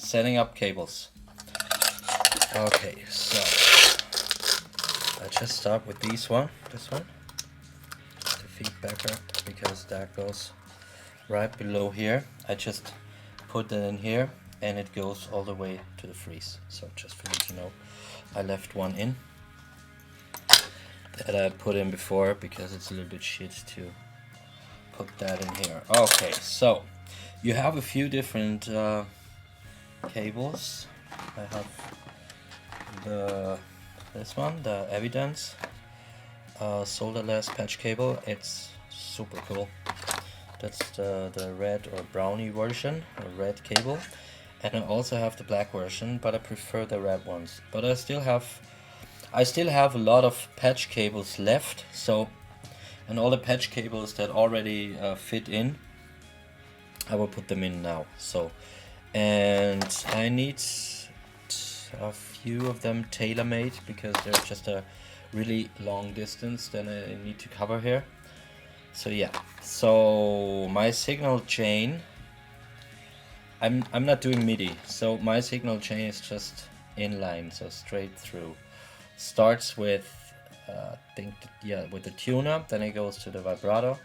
setting up cables. Okay, so I just start with this one, the feedbacker, because that goes right below here. I just put it in here and it goes all the way to the freeze. So just for you to know, I left one in that I put in before because it's a little bit shit to put that in here. Okay, so you have a few different cables. I have this one, the Evidence solderless patch cable. It's super cool. That's the red or brownie version, a red cable. And I also have the black version, but I prefer the red ones. But I still have a lot of patch cables left. So, and all the patch cables that already fit in, I will put them in now. So, and I need a few of them tailor-made because they're just a really long distance that I need to cover here. So yeah, so my signal chain, I'm not doing MIDI, so my signal chain is just inline, so straight through. Starts with with the tuner, then it goes to the vibrato,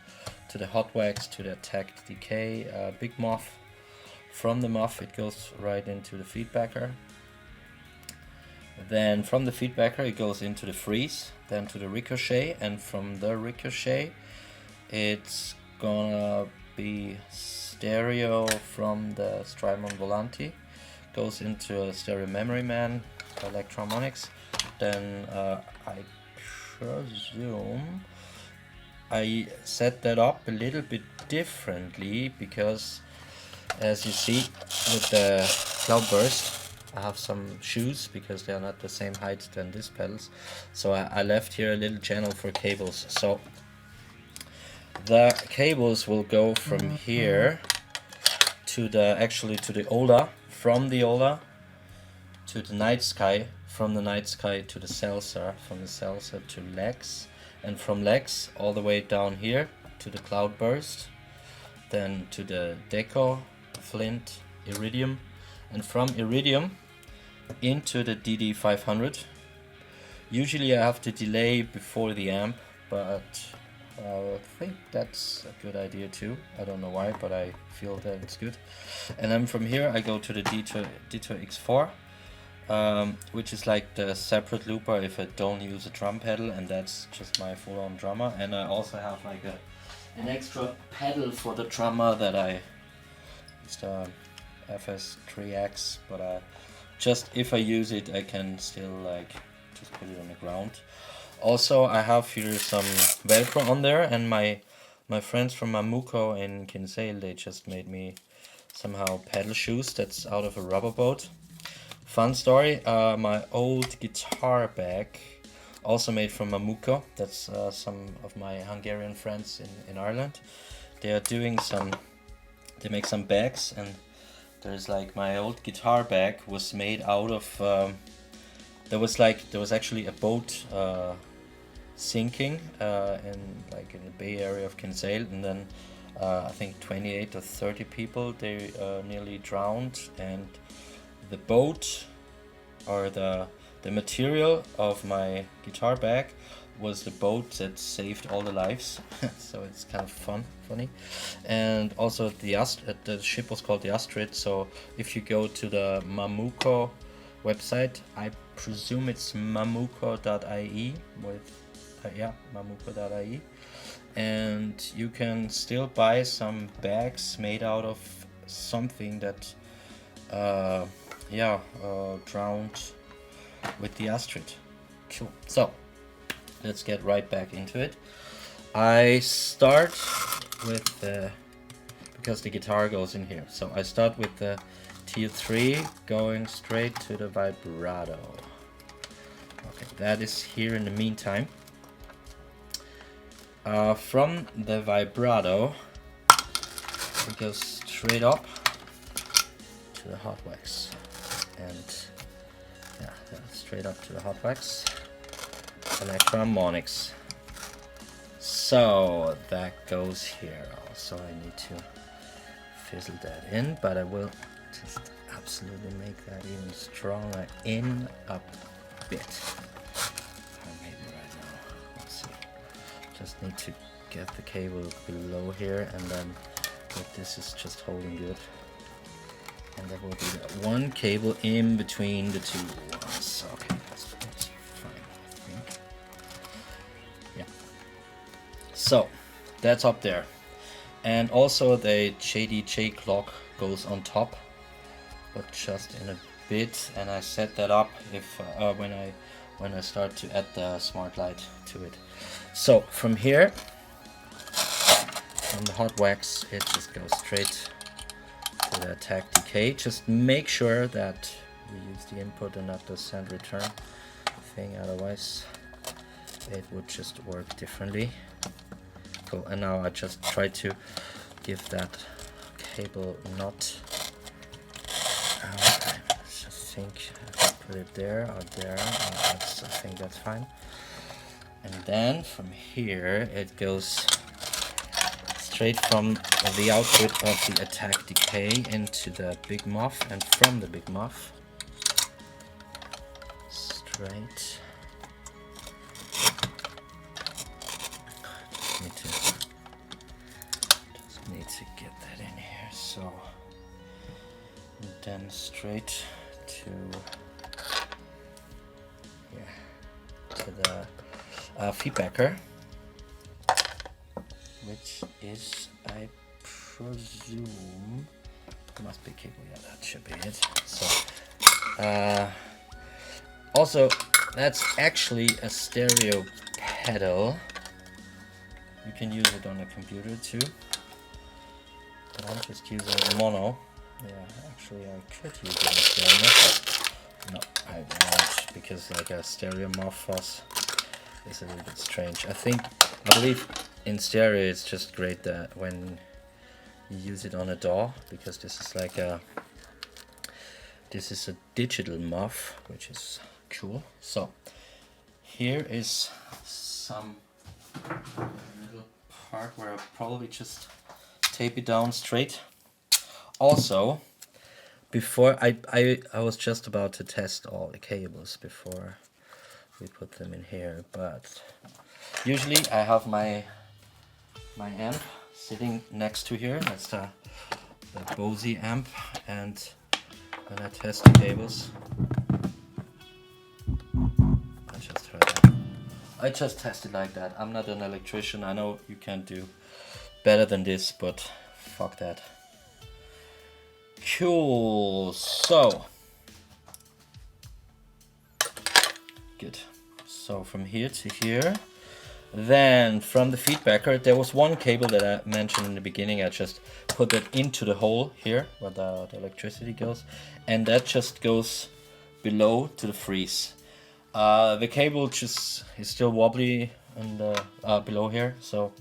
to the hot wax, to the attacked decay, big muff. From the muff it goes right into the feedbacker. Then from the feedbacker it goes into the freeze, then to the ricochet, and from the ricochet it's gonna be stereo from the Strymon Volanti, goes into a stereo memory man, electromonics. Then I presume I set that up a little bit differently because, as you see with the cloudburst, I have some shoes because they are not the same height than these pedals. So I left here a little channel for cables. So the cables will go from here to the Ola, from the Ola to the Night Sky, from the Night Sky to the Celsa, from the Celsa to Lex, and from Lex all the way down here to the Cloudburst, then to the Deco, Flint, Iridium, and from Iridium into the DD500. Usually I have to delay before the amp, but I think that's a good idea too. I don't know why, but I feel that it's good. And then from here I go to the Dito X4, which is like the separate looper if I don't use a drum pedal, and that's just my full-on drummer. And I also have like an extra pedal for the drummer that it's the FS3X, but just if I use it I can still like just put it on the ground. Also I have here some Velcro on there, and my friends from Mamuko in Kinsale, they just made me somehow pedal shoes that's out of a rubber boat. Fun story, my old guitar bag, also made from Mamuko. That's some of my Hungarian friends in Ireland. They are doing they make some bags, and there's like my old guitar bag was made out of there was actually a boat sinking in the Bay Area of Kinsale, and then I think 28 or 30 people, they nearly drowned, and the boat, or the material of my guitar bag, was the boat that saved all the lives. So it's kind of funny. And also the ship was called the Astrid. So if you go to the Mamuko website, I presume it's mamuko.ie mamuko.ie, and you can still buy some bags made out of something that drowned with the Astrid. Cool. So let's get right back into it. I start with because the guitar goes in here, so I start with the tier 3 going straight to the vibrato. Okay, that is here in the meantime. From the vibrato it goes straight up to the hot wax, and straight up to the hot wax, electroharmonics. So that goes here. Also I need to fizzle that in, but I will just add absolutely make that even stronger in a bit. Or maybe right now. Let's see. Just need to get the cable below here, and then this is just holding good. And there will be that one cable in between the two ones. Okay, that's fine, I think. Yeah. So that's up there. And also the JDJ clock goes on top, but just in a bit. And I set that up if when I start to add the smart light to it. So from here, from the hot wax, it just goes straight to the attack decay. Just make sure that you use the input and not the send return thing, otherwise it would just work differently. Cool, and now I just try to give that cable knot. I just think I can put it there or there. I think that's fine. And then from here it goes straight from the output of the attack decay into the big muff, and from the big muff straight. Just need to get that in here. So, and then straight to the feedbacker, which is, I presume, must be cable. Yeah, that should be it. So, also, that's actually a stereo pedal. You can use it on a computer too, but I'm just using mono. Yeah, actually I could use it on stereo, but no, I won't, because like a stereo muff fuzz is a little bit strange. I believe in stereo it's just great that when you use it on a DAW, because this is like a digital muff, which is cool. So here is some little part where I'll probably just tape it down straight. Also, before I was just about to test all the cables before we put them in here, but usually I have my amp sitting next to here. That's the Bose amp, and when I test the cables, I just test it like that. I'm not an electrician. I know you can do better than this, but fuck that. Cool. So good. So from here to here, then from the feedbacker, there was one cable that I mentioned in the beginning. I just put that into the hole here where the electricity goes, and that just goes below to the freeze. The cable just is still wobbly and below here, so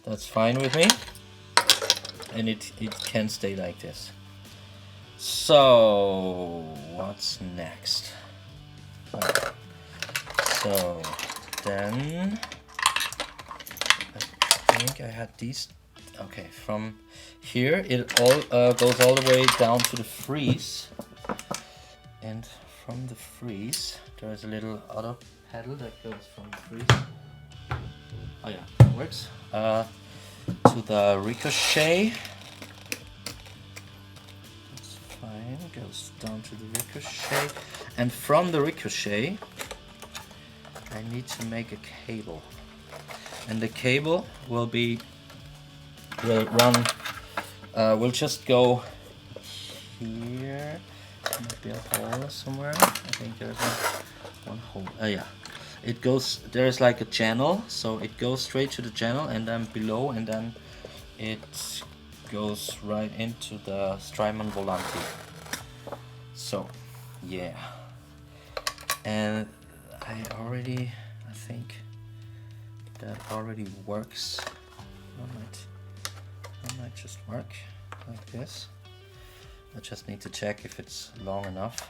that's fine with me, and it can stay like this. So what's next? So then I think I had these. Okay, from here it all goes all the way down to the freeze, and from the freeze there is a little other pedal that goes from the freeze. Oh yeah, it works. To the ricochet. That's fine. Goes down to the ricochet, and from the ricochet I need to make a cable, and the cable will just go here. Might be a hole somewhere. I think there's one hole. Oh yeah, it goes. There's like a channel, so it goes straight to the channel, and then below, and then it goes right into the Strymon Volante. So yeah, and I think that already works. That might just work like this. I just need to check if it's long enough,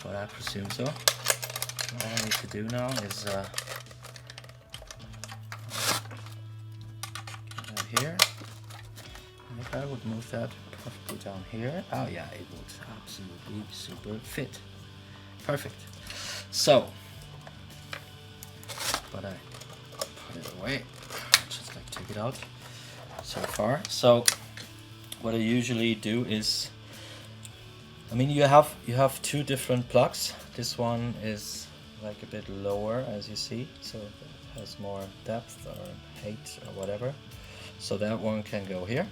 but I presume so. All I need to do now is get that here. And if I would move that have to go down here. Oh yeah, it looks absolutely super fit. Perfect. So, but I put it away. Just like take it out so far. So what I usually do is, I mean, you have two different plugs. This one is like a bit lower, as you see, so it has more depth or height or whatever. So that one can go here.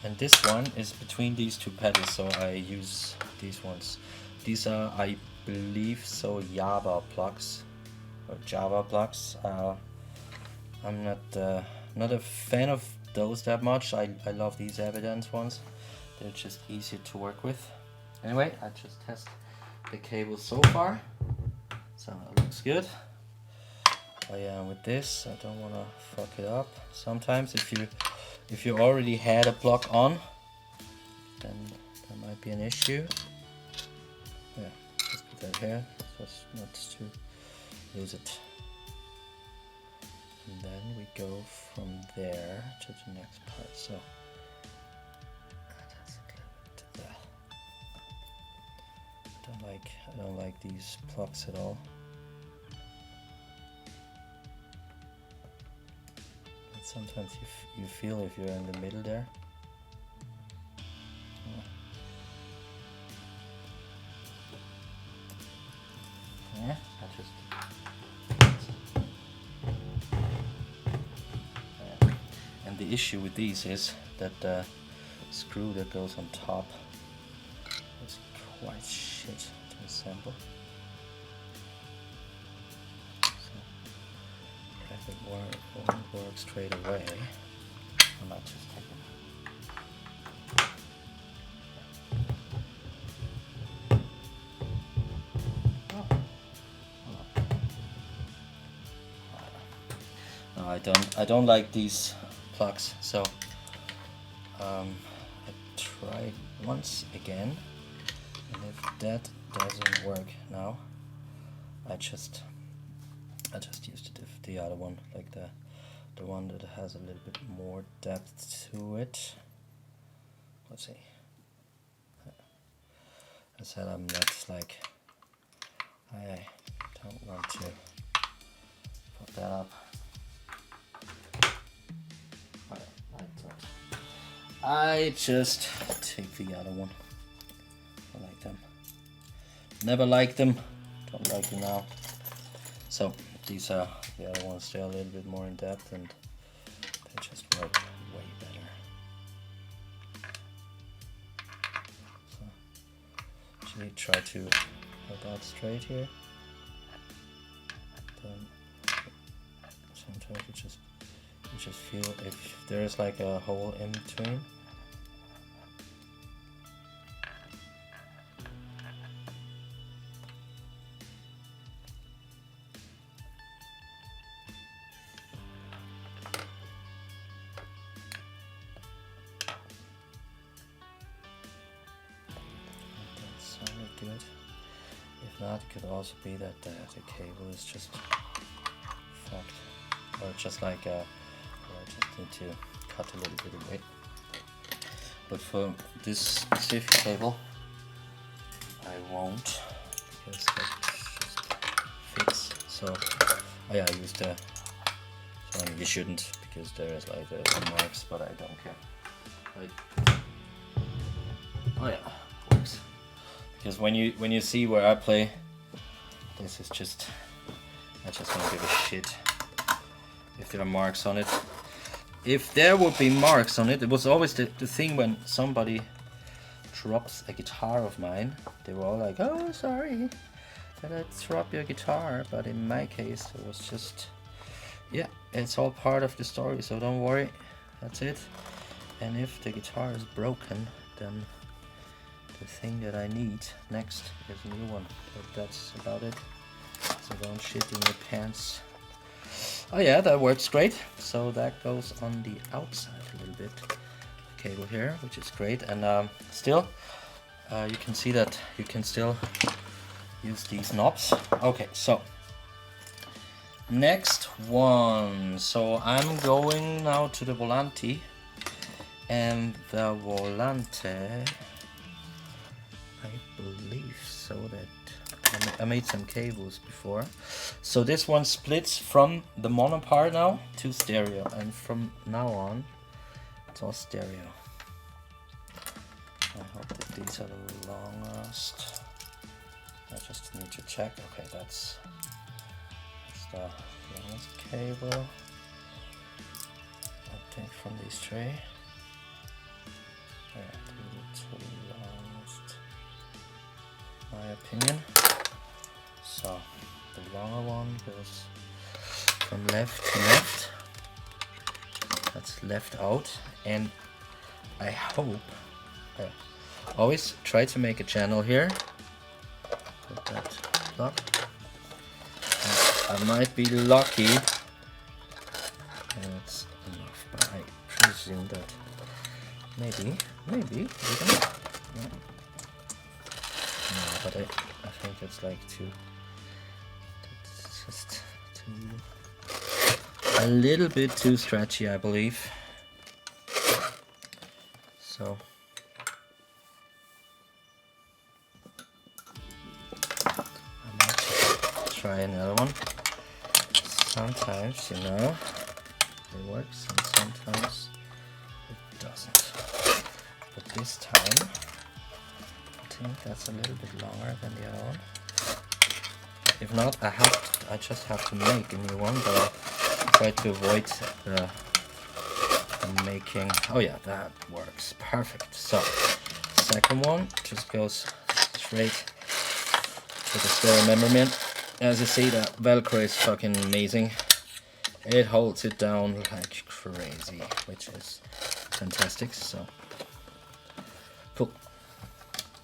And this one is between these two pedals, so I use these ones. These are, I believe, so Java plugs or Java plugs. I'm not a fan of those that much. I love these evidence ones. They're just easier to work with. Anyway, I just test the cable so far. So it looks good. Oh yeah, with this I don't want to fuck it up. Sometimes if you already had a plug on, then there might be an issue. Yeah, just put that here, just not to lose it. And then we go from there to the next part. So that's a little bit there. I don't like these plugs at all. Sometimes you feel if you're in the middle there. Yeah, I just. Yeah. And the issue with these is that the screw that goes on top is quite shit to assemble. If it won't work straight away, I might just take it. No, I don't like these plugs, so I try once again, and if that doesn't work now, I just used the other one, like the one that has a little bit more depth to it. Let's see. I said I'm not like, I don't want to put that up. I just take the other one. I like them. Never liked them. Don't like them now. So these are the other ones. They're a little bit more in depth and they just work way better. So actually try to hold out straight here. Then sometimes you just feel if there is like a hole in between. Good. If not, it could also be that the cable is just fucked, or just like I just need to cut a little bit away. But for this specific cable, I won't, because that just fits. So yeah, I use the. So you shouldn't, because there is like the marks, but I don't care. Like, oh yeah, works. Because when you see where I play, this is just, I just don't give a shit if there are marks on it. If there would be marks on it, it was always the thing when somebody drops a guitar of mine, they were all like, oh sorry that I dropped your guitar, but in my case it was just, yeah, it's all part of the story, so don't worry, that's it. And if the guitar is broken, then the thing that I need next is a new one, but that's about it. So don't shit in your pants. Oh yeah, that works great. So that goes on the outside a little bit. Cable here, which is great, and still, you can see that you can still use these knobs. Okay, so next one. So I'm going now to the Volante, And the volante, I believe so, that I made some cables before. So this one splits from the mono part now to stereo, and from now on it's all stereo. I hope that these are the longest. I just need to check. Okay, that's the longest cable, I think, from these three. Yeah, the two longest, my opinion. So the longer one goes from left to left. That's left out, and I hope I always try to make a channel here. Put that plug. I might be lucky, and it's enough, but I presume that maybe we don't. No, but I think it's like it's just a little bit too stretchy, I believe. So I might try another one. Sometimes, you know, it works, and sometimes it doesn't. But this time, I think that's a little bit longer than the other one. If not, I just have to make a new one, but I try to avoid the making. Oh yeah, that works perfect. So second one just goes straight to the stereo memory. As you see, the Velcro is fucking amazing. It holds it down like crazy, which is fantastic. So cool.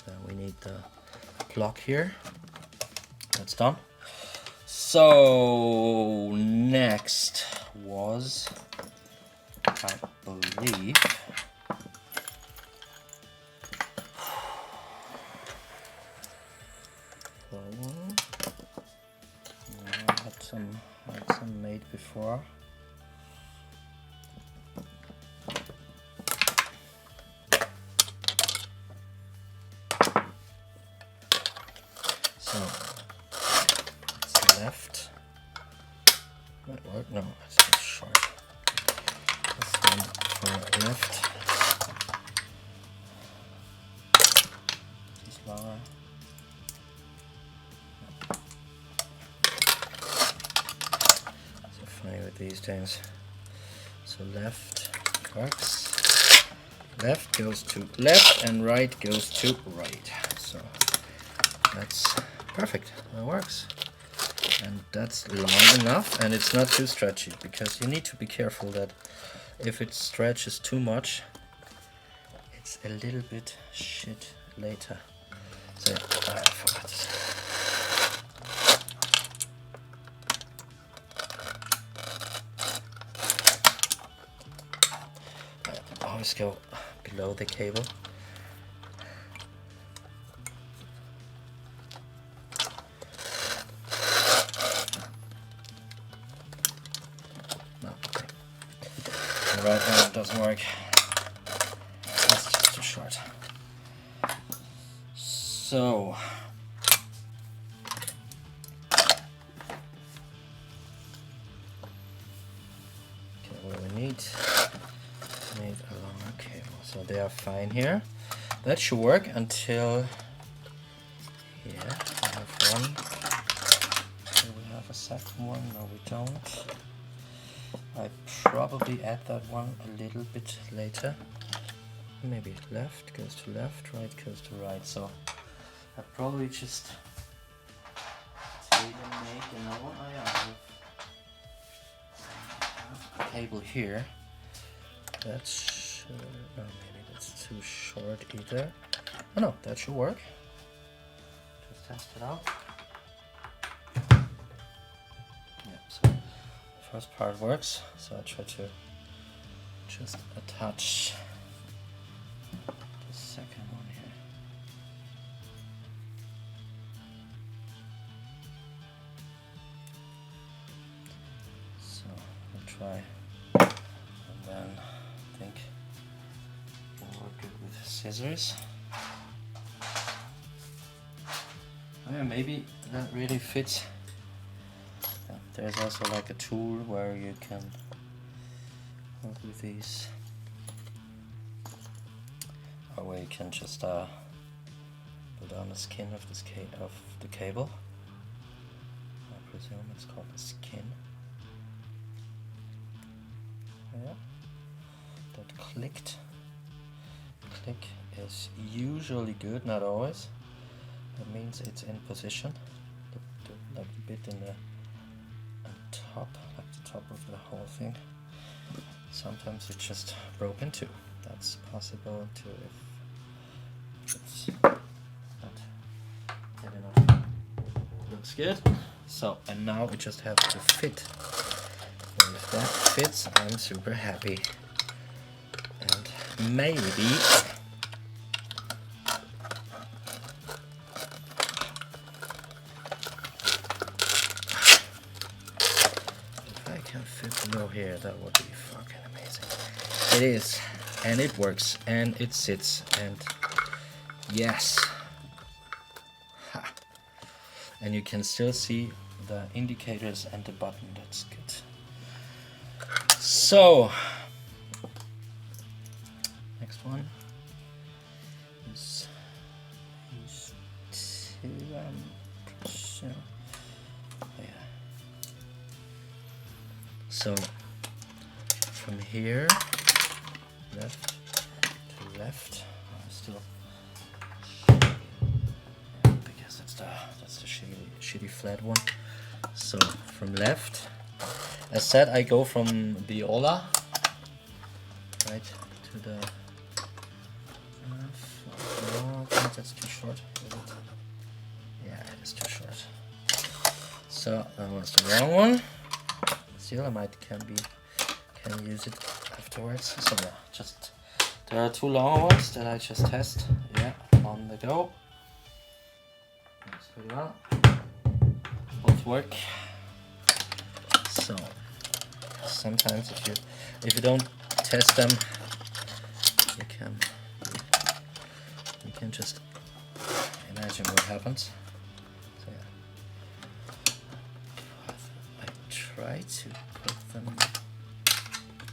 Then we need the plug here. That's done. So next was, I believe, I had some made before. So it's left. Might work. No, it's too short. This one for left. It's longer. So funny with these things. So left works. Left goes to left and right goes to right. So that's perfect. That works. And that's long enough, and it's not too stretchy, because you need to be careful that if it stretches too much, it's a little bit shit later. So I forgot to say. I always go below the cable. Right now it doesn't work. That's just too short. So okay, what do we need? We need a longer cable. So they are fine here. That should work until here. We have one. Do we have a second one? No, we don't. I probably add that one a little bit later. Maybe left goes to left, right goes to right. So I probably just take and make another one. I have a cable here. That's no, maybe that's too short either. Oh no, that should work. Just test it out. Yeah, so first part works, so I try to just attach the second one here. So I'll try, and then I think scissors. Oh yeah, maybe that really fits. There's also like a tool where you can work with these, or where you can just put on the skin of this of the cable. I presume it's called the skin. Yeah, that clicked. Click is usually good, not always. That means it's in position. Like a bit in the top, like the top of the whole thing. Sometimes it just broke in two. That's possible too if it's not good enough. Looks good. So, and now we just have to fit. And if that fits, I'm super happy. And maybe fit below here, that would be fucking amazing. It is, and it works, and it sits, and yes. Ha. And you can still see the indicators and the button. That's good. So next one is these two. So from here, left to left, still, because that's the shitty flat one. So from left, as said, I go from the Ola right to the. No, I think that's too short. Yeah, it is too short. So that was the wrong one. Still, I can use it afterwards. So yeah, just there are two long ones that I just test. Yeah, on the go. Works pretty well. Both work. So sometimes if you don't test them, you can just imagine what happens. Try to put them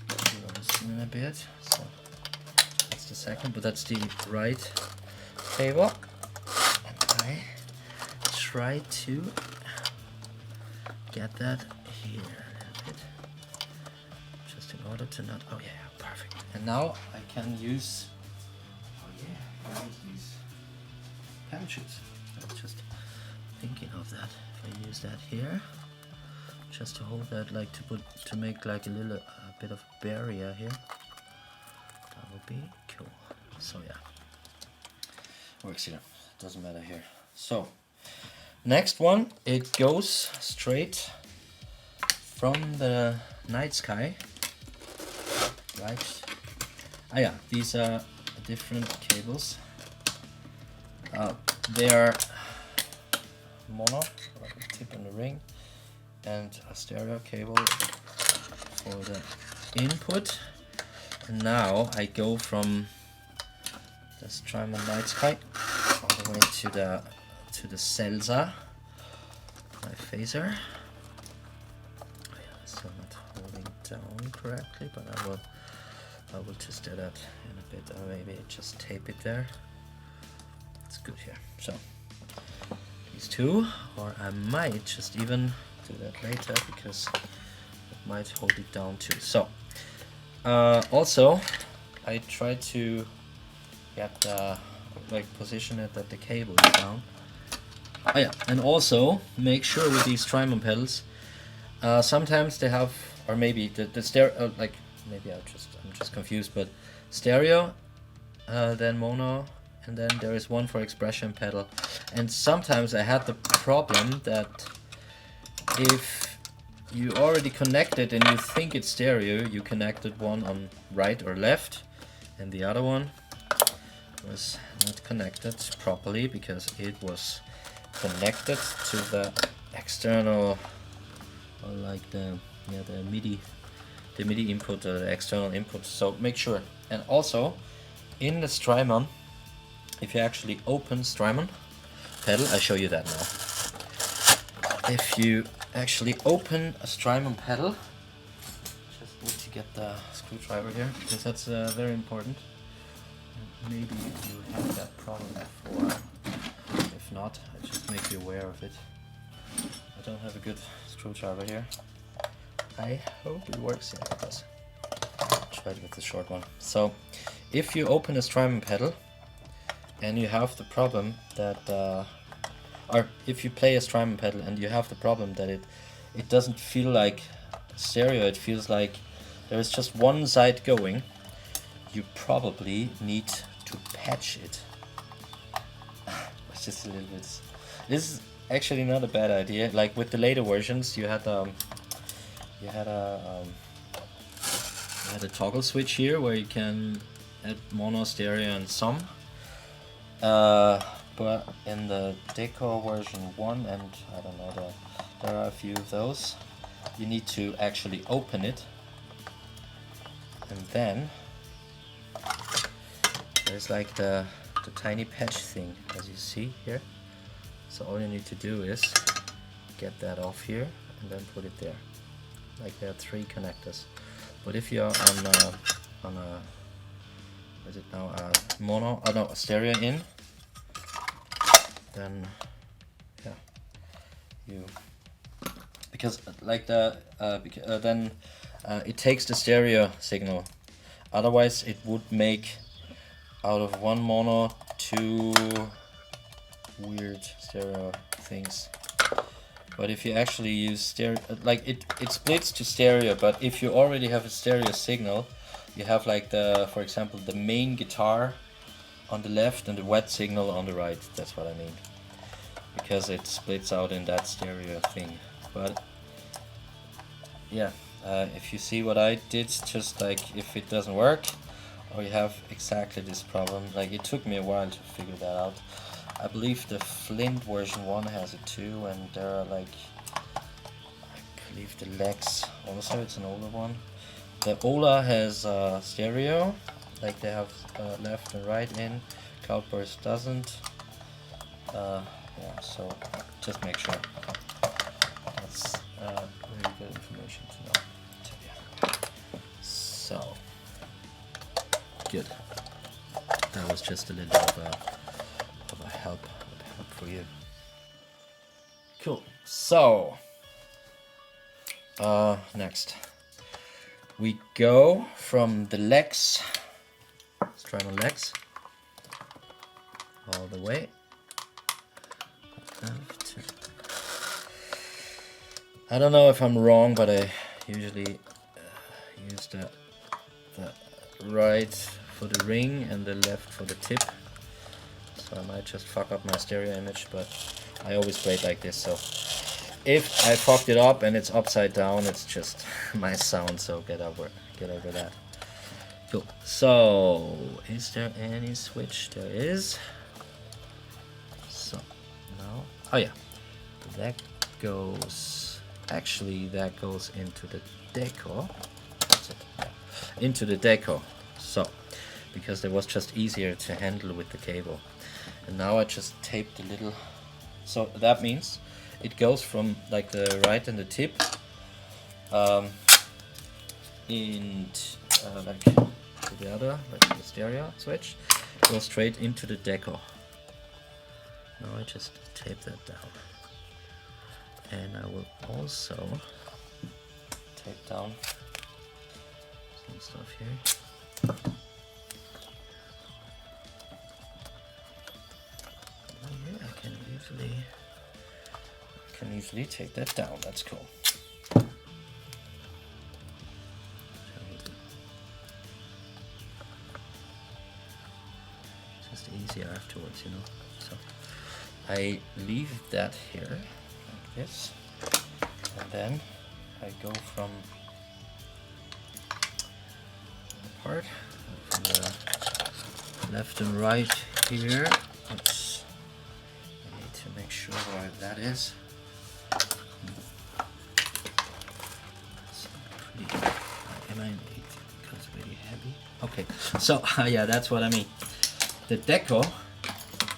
close in a bit. So that's the second, but that's the right table. And I try to get that here a little bit, just in order to not. Oh yeah, perfect. And now I can use. Oh yeah, I use these parachutes. I was just thinking of that. If I use that here. Just to hold that, like to make like a little bit of barrier here. That would be cool. So yeah, works here. Doesn't matter here. So next one, it goes straight from the night sky. Right. Ah yeah, these are different cables. They are mono, like a tip in the ring. And a stereo cable for the input. And now I go from the Strymon Night Sky all the way to the Celsa, my phaser. Oh yeah, I'm still not holding down correctly, but I will just do that in a bit, or maybe just tape it there. It's good here. So these two, or I might just even do that later because it might hold it down too. So also I try to get position it that the cable is down. Oh yeah, and also make sure with these Strymon pedals, sometimes they have, or maybe the stereo, like maybe I'm just confused, but stereo, then mono, and then there is one for expression pedal. And sometimes I had the problem that if you already connected and you think it's stereo, you connected one on right or left, and the other one was not connected properly because it was connected to the external, or like the MIDI input, the external input. So make sure. And also in the Strymon, if you actually open Strymon pedal, I show you that now. If you actually open a Strymon pedal, just need to get the screwdriver here because that's very important. Maybe you had that problem before. If not, I just make you aware of it. I don't have a good screwdriver here. I hope it works. Yeah, it does. Try it with the short one. So, if you open a Strymon pedal and you have the problem that, or if you play a Strymon pedal and you have the problem that it doesn't feel like stereo, it feels like there is just one side going, you probably need to patch it. It's just a little bit. This is actually not a bad idea. Like with the later versions, you had a toggle switch here where you can add mono, stereo, and some. But in the Deco version 1, and I don't know, there are a few of those. You need to actually open it, and then there's like the tiny patch thing, as you see here. So all you need to do is get that off here and then put it there. Like there are 3 connectors. But if you're on a what is it now, a mono, oh no, a stereo in, then yeah, you, because like then it takes the stereo signal. Otherwise it would make out of one mono 2 weird stereo things. But if you actually use stereo, like it splits to stereo, but if you already have a stereo signal, you have like for example, the main guitar on the left and the wet signal on the right. That's what I mean. Because it splits out in that stereo thing. But yeah, if you see what I did, just like if it doesn't work, or you have exactly this problem, like it took me a while to figure that out. I believe the Flint version 1 has it too, and there are like, I believe the Lex also, it's an older one. The Ola has stereo, like they have left and right in. Cloudburst doesn't. Yeah, so just make sure. That's really good information to know. So, good. That was just a little bit of a help for you. Cool. So, next we go from the legs, Strymon legs, all the way up to, I don't know if I'm wrong, but I usually use the right for the ring and the left for the tip. So I might just fuck up my stereo image, but I always play it like this, so if I fucked it up and it's upside down, it's just my sound, so get over that. Cool. So, is there any switch? There is. So, now, oh yeah, that goes, actually that goes into the deco. That's it. Into the deco. So, because it was just easier to handle with the cable. And now I just taped a little, so that means it goes from like the right and the tip like to the other, like the stereo switch, goes straight into the deco. Now I just tape that down. And I will also tape down some stuff here. Yeah, I can easily take that down. That's cool. Just easier afterwards, you know. So I leave that here like this, and then I go from the part from the left and right here. Oops. I need to make sure where that is. Am I, because it's really heavy? Okay. Okay, so yeah, that's what I mean. The deco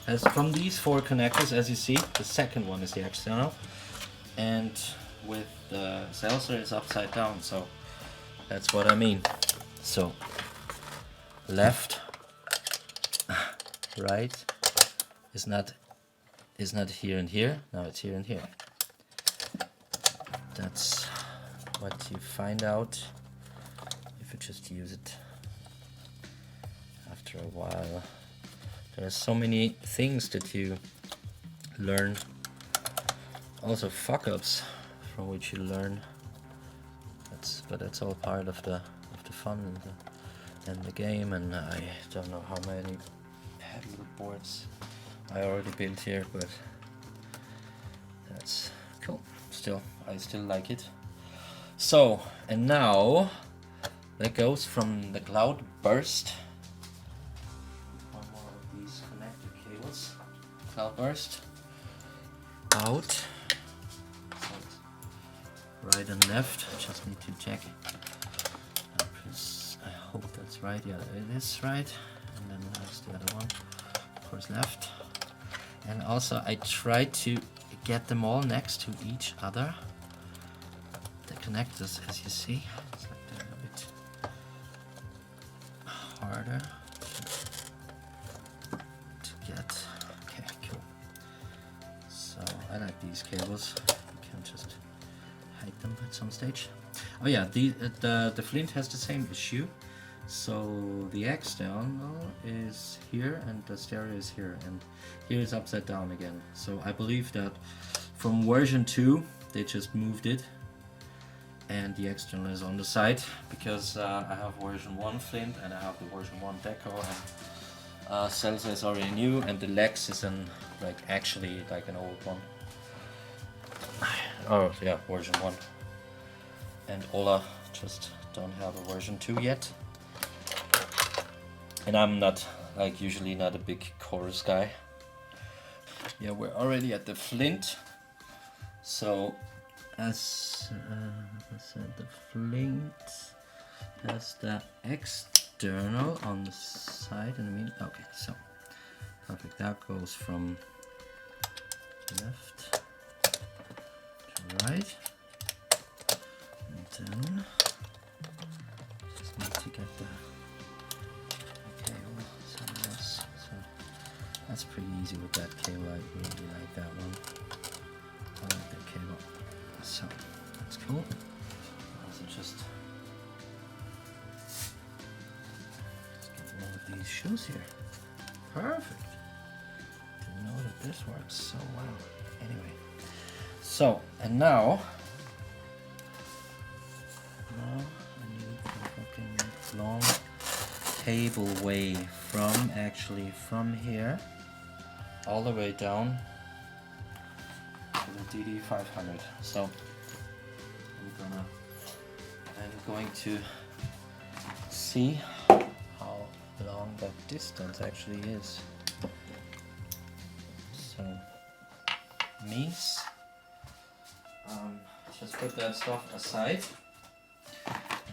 has, from these 4 connectors, as you see, the second one is the external, and with the seltzer is upside down, so that's what I mean. So left, right is not here and here. Now it's here and here. That's what you find out if you just use it after a while. There are so many things that you learn, also fuck-ups from which you learn. But that's all part of the fun and the game. And I don't know how many paddle boards I already built here, but that's cool. I still like it. So, and now that goes from the cloud burst. One more of these connector cables. Cloud burst out. Right and left. Just need to check. I hope that's right. Yeah, it is right. And then there's the other one. Of course, left. And also, I try to get them all next to each other. The connectors, as you see, it's like they're a bit harder to get. Okay, cool. So I like these cables. You can just hide them at some stage. Oh yeah, the flint has the same issue. So the external is here and the stereo is here, and here is upside down again. So I believe that from version 2 they just moved it and the external is on the side, because I have version 1 flint and I have the version 1 deco, and Salsa is already new and the Lex is actually like an old one. Oh yeah, version 1. And Ola just don't have a version 2 yet. And I'm not, usually not a big chorus guy. Yeah, we're already at the flint. So, as I said, the flint has the external on the side and the middle. Okay, so perfect. That goes from left to right. And then just need to get the cable somewhere else. So that's pretty easy with that cable. I really like that one. I like that cable. So that's cool. Also just get one of these shoes here. Perfect. Didn't know that this works so well. Anyway, so and now I need a fucking long cableway from here all the way down to the DD500. So I'm going to see how long that distance actually is. So Mies, just put that stuff aside,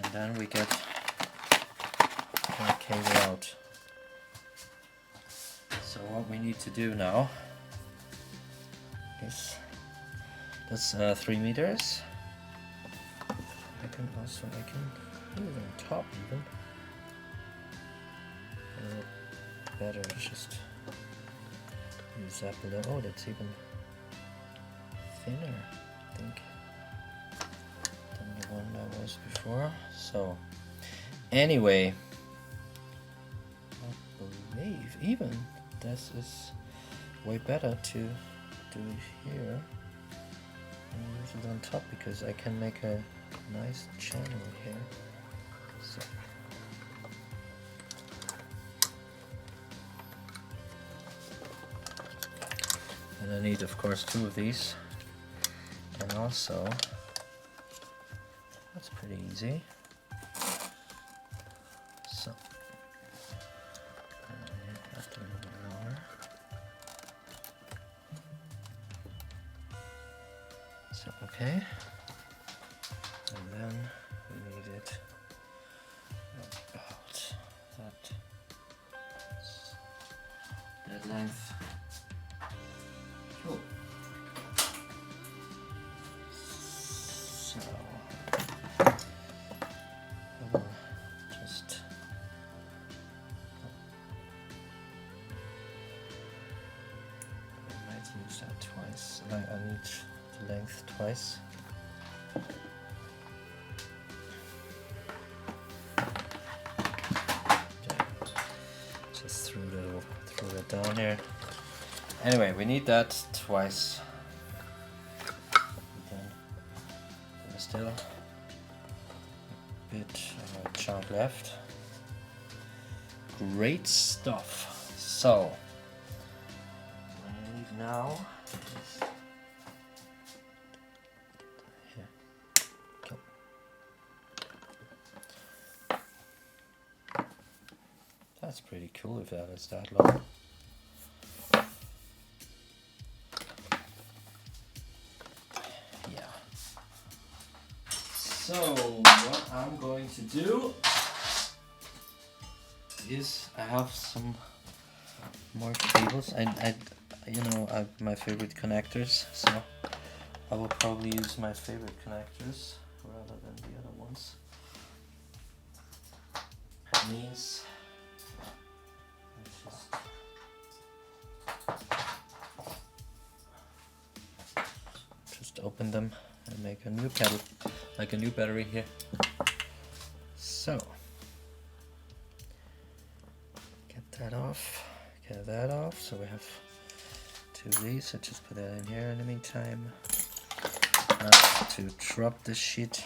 and then we get our cable out. So what we need to do now is that's 3 meters. I can put it on top even. Better just use that below. Oh, that's even thinner, I think, than the one that was before. So anyway, I believe even this is way better to do it here and use it on top, because I can make a nice channel here. So and I need, of course, 2 of these, and also that's pretty easy. So have to move it lower. So okay, and then we need it about length. Cool. So I will just I might use that twice. I need the length twice. Throw that down here. Anyway, we need that twice. Then there's still a bit of a chunk left. Great stuff. So what I need now is here. Go. That's pretty cool if that is that long. Yeah. So what I'm going to do is I have some more cables. My favorite connectors, so I will probably use my favorite connectors rather than the other ones. That means just open them and make a new pedal, like a new battery here. So get that off, get that off. So we have two of these. So just put that in here in the meantime. Not to drop this shit.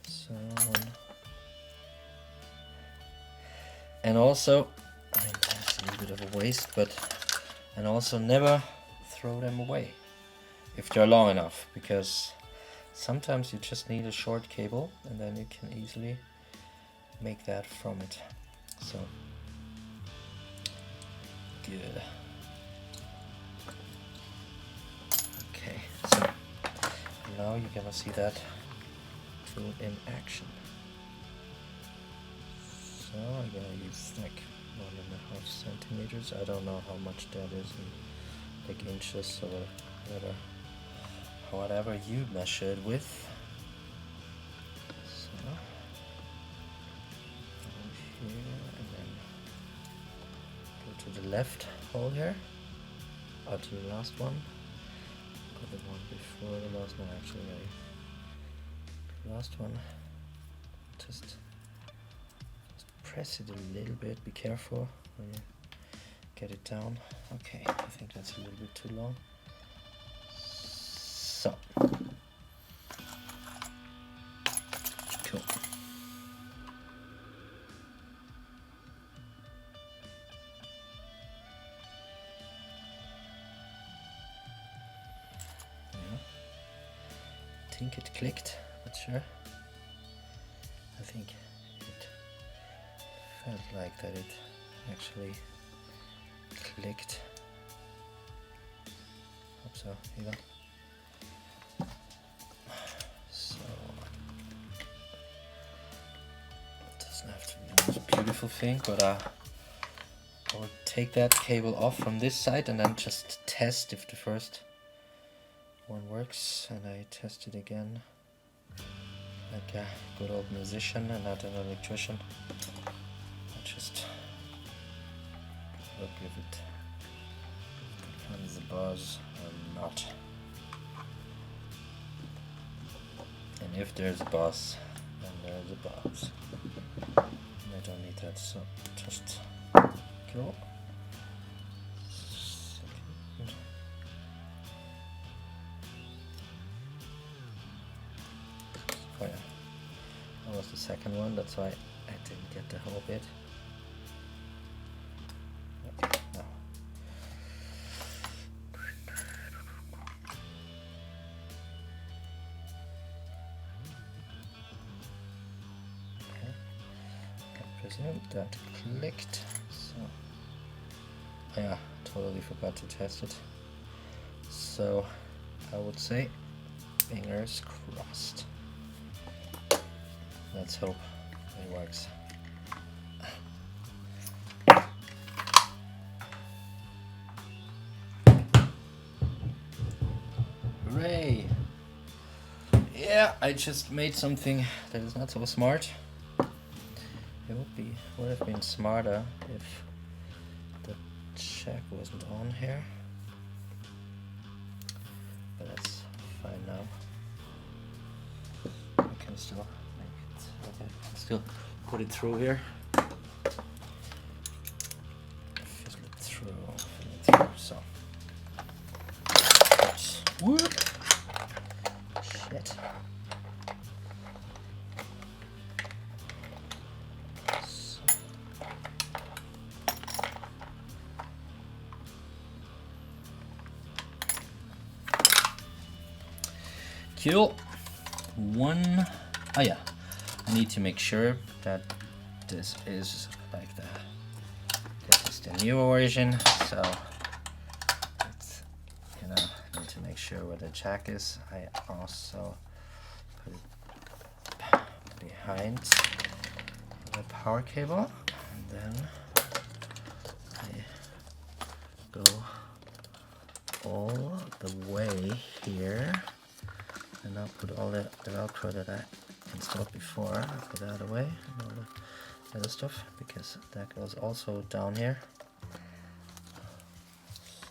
So, and also, I mean, that's a little bit of a waste, but and also never throw them away if they're long enough, because sometimes you just need a short cable and then you can easily make that from it. So good. Okay, so now you're gonna see that tool in action. So I'm gonna use like 1.5 centimeters. I don't know how much that is in like inches or whatever you measure it with. So here and then go to the left hole here, or to the last one, or the one before the last one. Actually, the last one. Just press it a little bit. Be careful when you get it down. Okay, I think that's a little bit too long. So cool. Yeah. I think it clicked, not sure. I think it felt like that it actually clicked. Hope so, even. So it doesn't have to be the most beautiful thing, but I will take that cable off from this side and then just test if the first one works, and I test it again like a good old musician and not an electrician. I just look if it becomes a buzz or not. And if there's a buzz, then there's a buzz. And I don't need that, so just go. Second. Oh yeah, that was the second one, that's why I didn't get the whole bit. Okay, now. I presume that clicked, so yeah, totally forgot to test it. So I would say fingers crossed. Let's hope it works. Hooray! Yeah, I just made something that is not so smart. It would have been smarter if the check wasn't on here. But that's fine now. I can still make it. Okay, I can still put it through here. Fizzle it through. So. Oops. Whoop. Shit. Cool. Oh yeah, I need to make sure that this is like this is the new version, so it's, you know, need to make sure where the jack is. I also put it behind the power cable, and then I go all the way here. And I'll put all the Velcro that I installed before, I'll put that away, and all the other stuff, because that goes also down here.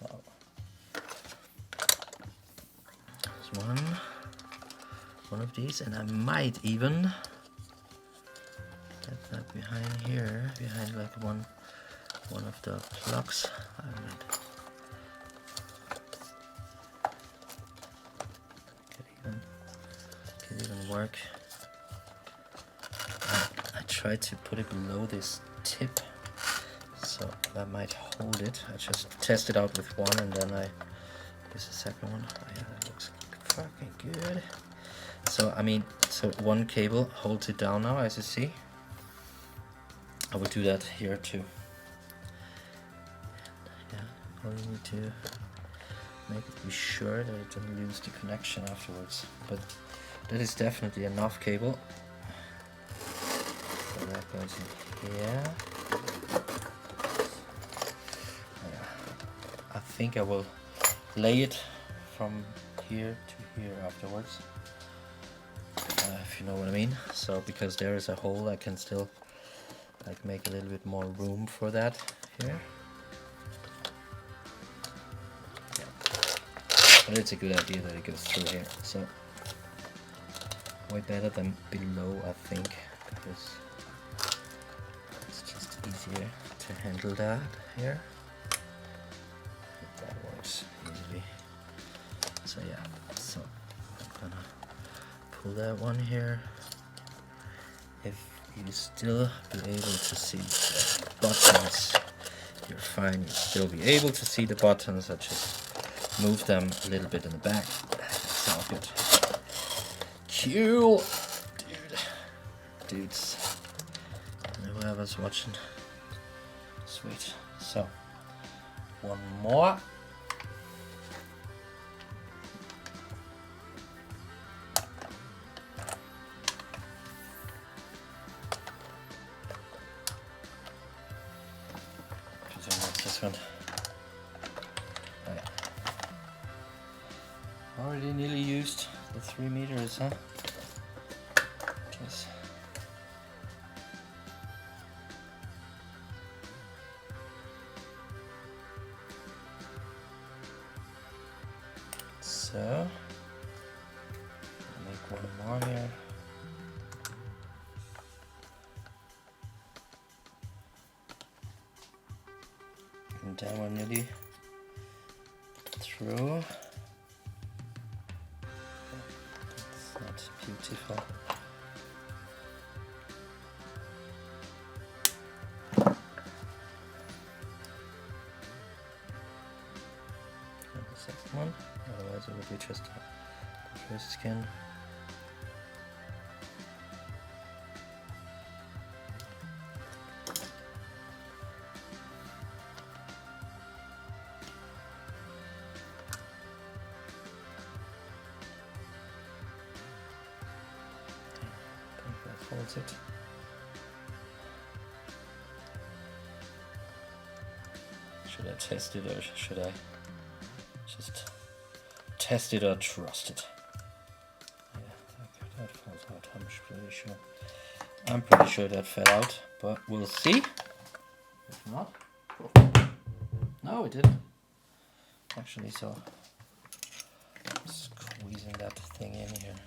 So, there's one of these, and I might even get that behind here, behind like one of the plugs. I might. Could even work. I tried to put it below this tip, so that might hold it. I just tested out with one, and then I use the second one. Oh yeah, that looks fucking good. So I mean, so one cable holds it down now, as you see. I will do that here too. Yeah, all you need to be sure that it doesn't lose the connection afterwards. But that is definitely enough cable. So that goes in here. Yeah. I think I will lay it from here to here afterwards. If you know what I mean. So because there is a hole, I can still like make a little bit more room for that here. But it's a good idea that it goes through here, so way better than below, I think, because it's just easier to handle that here. That works easily. So yeah, so I'm gonna pull that one here. If you still be able to see the buttons, you're fine. You'll still be able to see the buttons. I just move them a little bit in the back. That's all good. Cool, dudes. Whoever's watching. Sweet. So, one more. What's this one? Already nearly used the 3 meters, huh? Jeez. So, make one more here. And then we're nearly through. That's beautiful. And the second one, otherwise it would be just the first skin. Holds it. Should I test it or should I just test it or trust it. Yeah, that falls out. I'm pretty sure. I'm pretty sure that fell out, but we'll see. If not, no, it didn't. Actually, so squeezing that thing in here.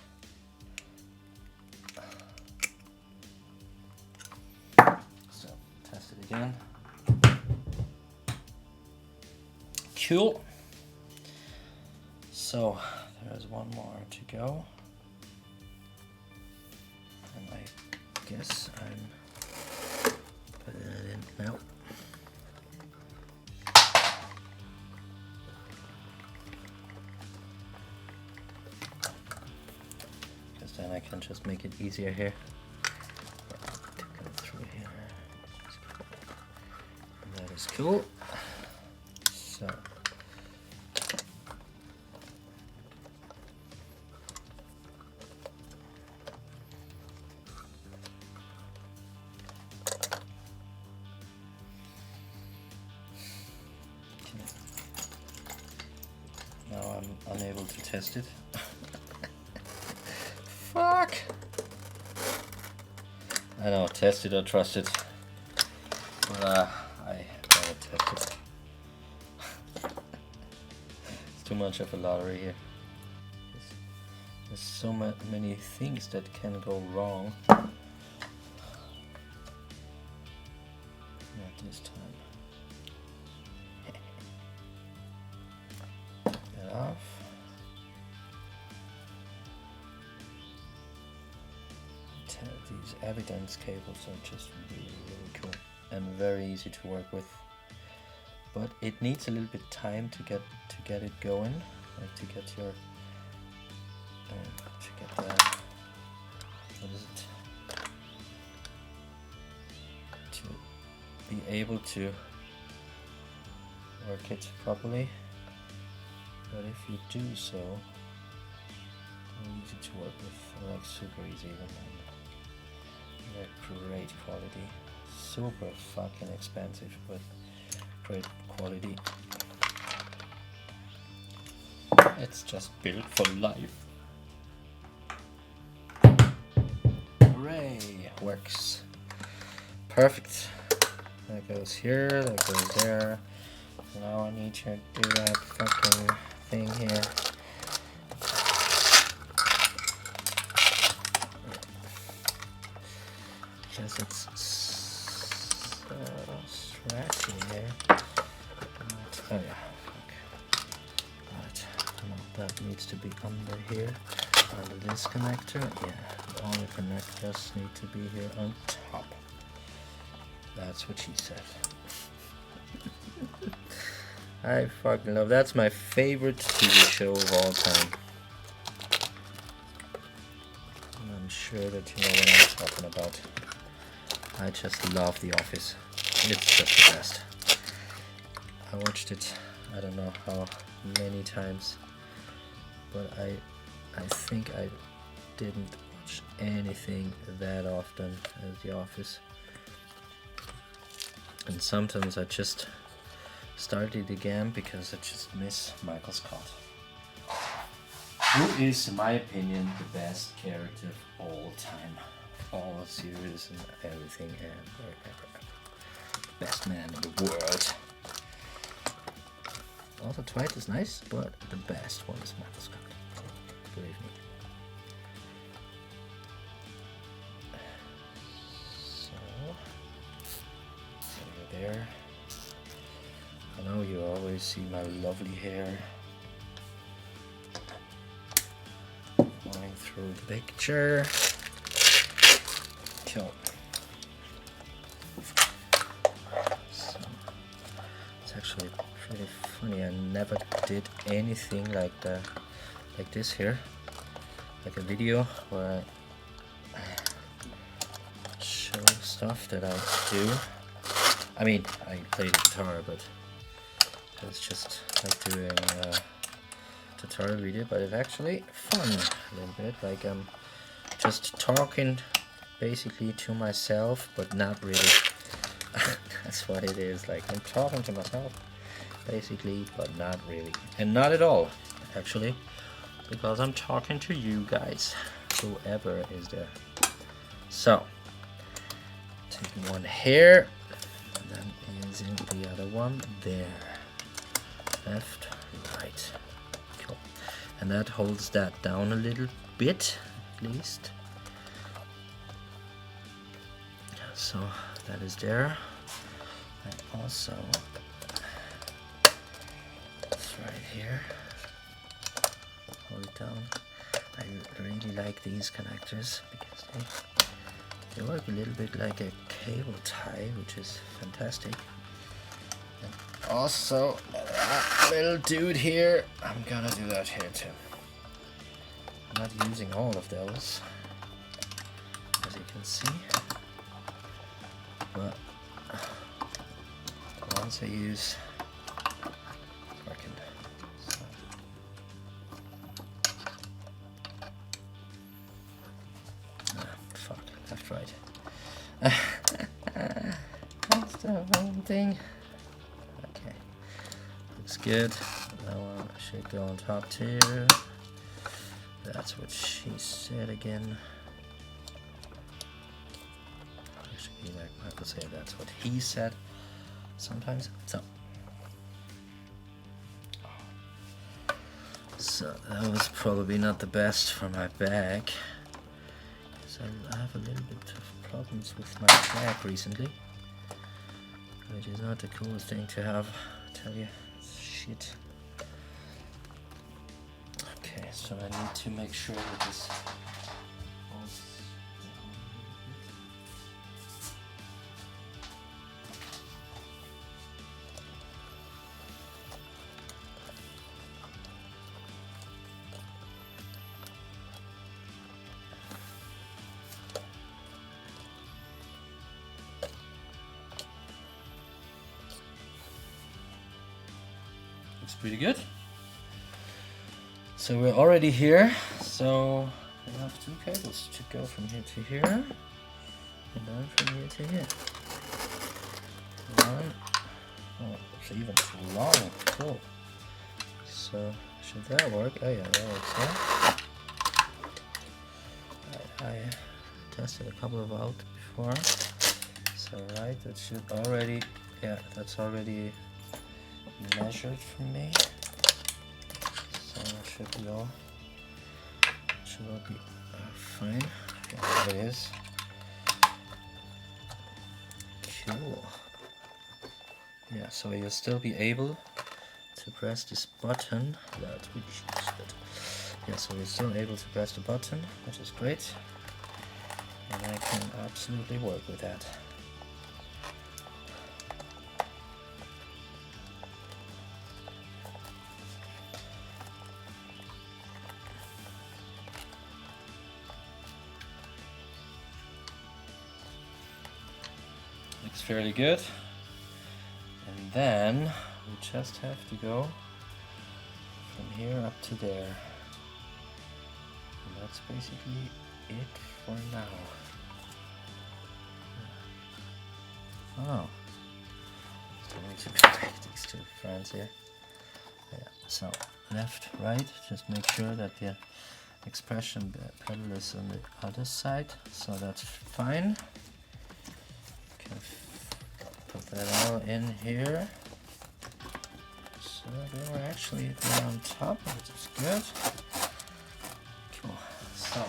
So test it again. Cool. So there's one more to go, and I guess I'm putting it in now. Because then I can just make it easier here. To go through here. And that is cool. So. Now I'm unable to test it. Fuck! I know, test it or trust it. But I gotta test it. It's too much of a lottery here. There's so many things that can go wrong. Not this time. Off. These evidence cables are just really cool and very easy to work with, but it needs a little bit time to get it going, like to get your to get the what is it, to be able to work it properly. But if you do so, easy to work with, like super easy, and they're great quality, super fucking expensive, but great quality. It's just built for life. Hooray! Works perfect. That goes here, that goes there. Now I need to do that fucking thing here. Because it's so scratchy here. Oh yeah, okay. Right, now that needs to be under here, under this connector. Yeah, all the connectors need to be here on top. That's what she said. I fucking love. That's my favorite TV show of all time. And I'm sure that you know what I'm talking about. I just love The Office. It's just the best. I watched it, I don't know how many times, but I think I didn't watch anything that often as The Office. And sometimes I just start it again because I just miss Michael Scott, who is, in my opinion, the best character of all time, all series and everything, and best man in the world. Also, Dwight is nice, but the best one is Michael Scott, believe me. So over there. I know you always see my lovely hair going through the picture. Cool. So, it's actually pretty funny. I never did anything like this here, like a video where I show stuff that I do. I mean, I play the guitar, but it's just like doing a tutorial video, but it's actually fun a little bit, like I'm just talking basically to myself, but not really. That's what it is, like I'm talking to myself basically, but not really, and not at all. actually, because I'm talking to you guys, whoever is there. So, taking one here, and then using the other one there. Left, right. Cool. And that holds that down a little bit, at least. So that is there. And also, it's right here. Hold it down. I really like these connectors because they work a little bit like a cable tie, which is fantastic. And also, that little dude here, I'm gonna do that here too. I'm not using all of those, as you can see, but once I use working. So. Fuck, left, right. That's the wrong thing. Okay, looks good. That one should go on top too. That's what she said again. Actually, like I could say that's what he said sometimes. So that was probably not the best for my bag. So I have a little bit of problems with my bag recently, which is not the coolest thing to have, I tell you. It's shit. Okay, so I need to make sure that this holds down a little bit. Looks pretty good. So we're already here. So we have two cables to go from here to here, and then from here to here. One. Oh, it's even too long. Cool. So should that work? Oh yeah, that works. Yeah. I tested a couple of out before. So right, that should already. Yeah, that's already measured for me. So should be all be fine. Yeah, there it is. Cool. Yeah, so you'll still be able to press this button. That's really good. Yeah, so you're still able to press the button, which is great. And I can absolutely work with that. Looks fairly good. And then we just have to go from here up to there. And that's basically it for now. Oh, still need to connect these two friends here. Yeah, so left, right, just make sure that the expression pedal is on the other side, so that's fine. Can put that all in here. So they were actually on top, which is good. Cool. So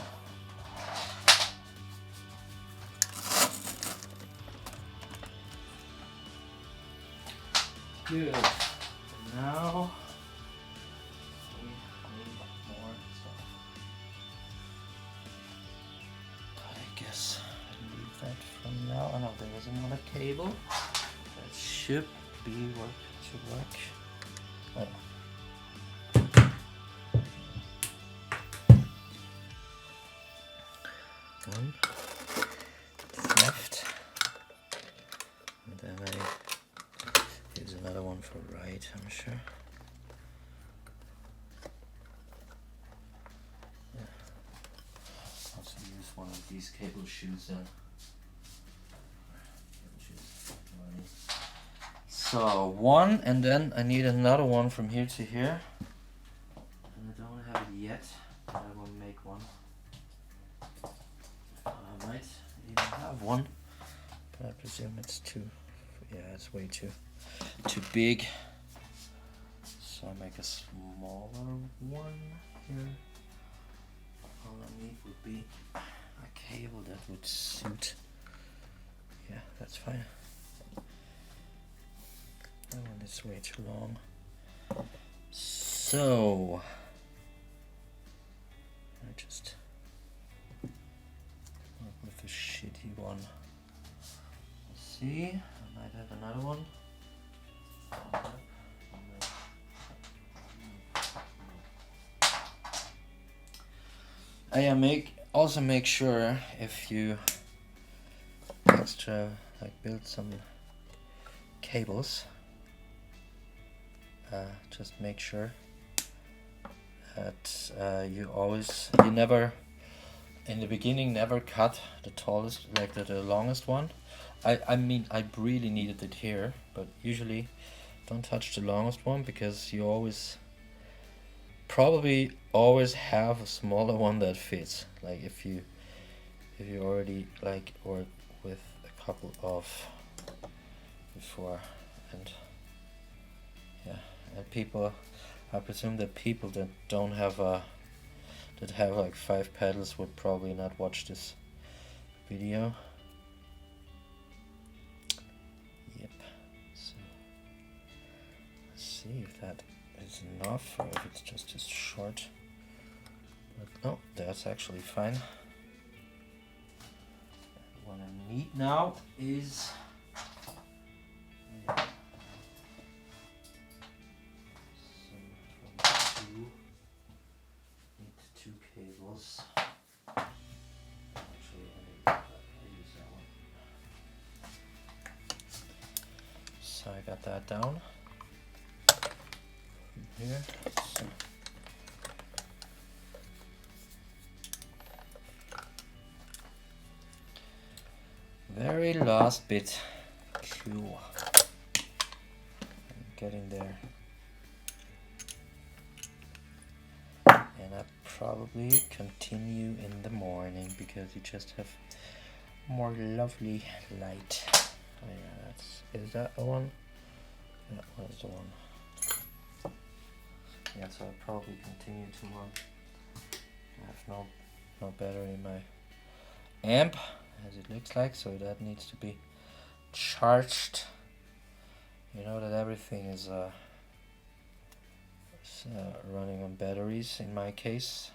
good. Now we need more stuff. I guess I leave that from now. Oh no, there is another cable that should work. Oh. One left, and then I use another one for right, I'm sure. Yeah. Also use one of these cable shoes then. So one, and then I need another one from here to here. I don't have it yet, but I will make one. I might even have one, but I presume it's too, yeah, it's way too big. So I make a smaller one here. All I need would be a cable that would suit. Yeah, that's fine. That one is way too long. So I just work with the shitty one. Let's see, I might have another one. Also make sure if you extra build some cables, just make sure that you never in the beginning never cut the tallest, like the longest one. I mean I really needed it here, but usually don't touch the longest one, because you probably always have a smaller one that fits. Like if you already work with a couple of before, and yeah, and people, I presume that people that don't have that have 5 pedals would probably not watch this video. Yep. So let's see if that is enough or if it's just as short. But no, that's actually fine. And what I need now is two cables. Actually, I use that one. So I got that down here. So very last bit. Cool. I'm getting there. And I probably continue in the morning because you just have more lovely light. Oh yeah, is that the one? That was the one. Yeah, so I'll probably continue tomorrow. I have no battery in my amp, as it looks like, so that needs to be charged. You know that everything is running on batteries in my case,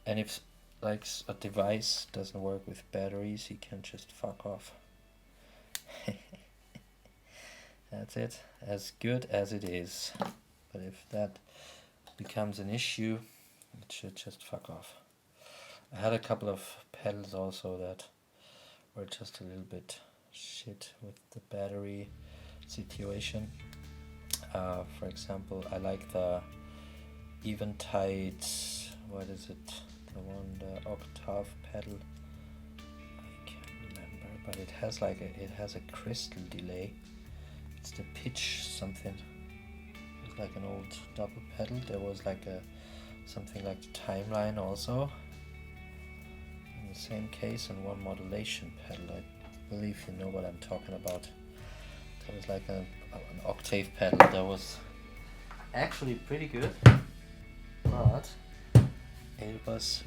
and if a device doesn't work with batteries, you can just fuck off. That's it, as good as it is. But if that becomes an issue, it should just fuck off. I had a couple of pedals also that were just a little bit shit with the battery situation. For example, I like the Eventide, what is it? The octave pedal. I can't remember, but it has a crystal delay. It's the pitch something. It's like an old double pedal. There was something like the Timeline also. In the same case, and one modulation pedal. I believe you know what I'm talking about. That was like an octave pedal that was actually pretty good, but it was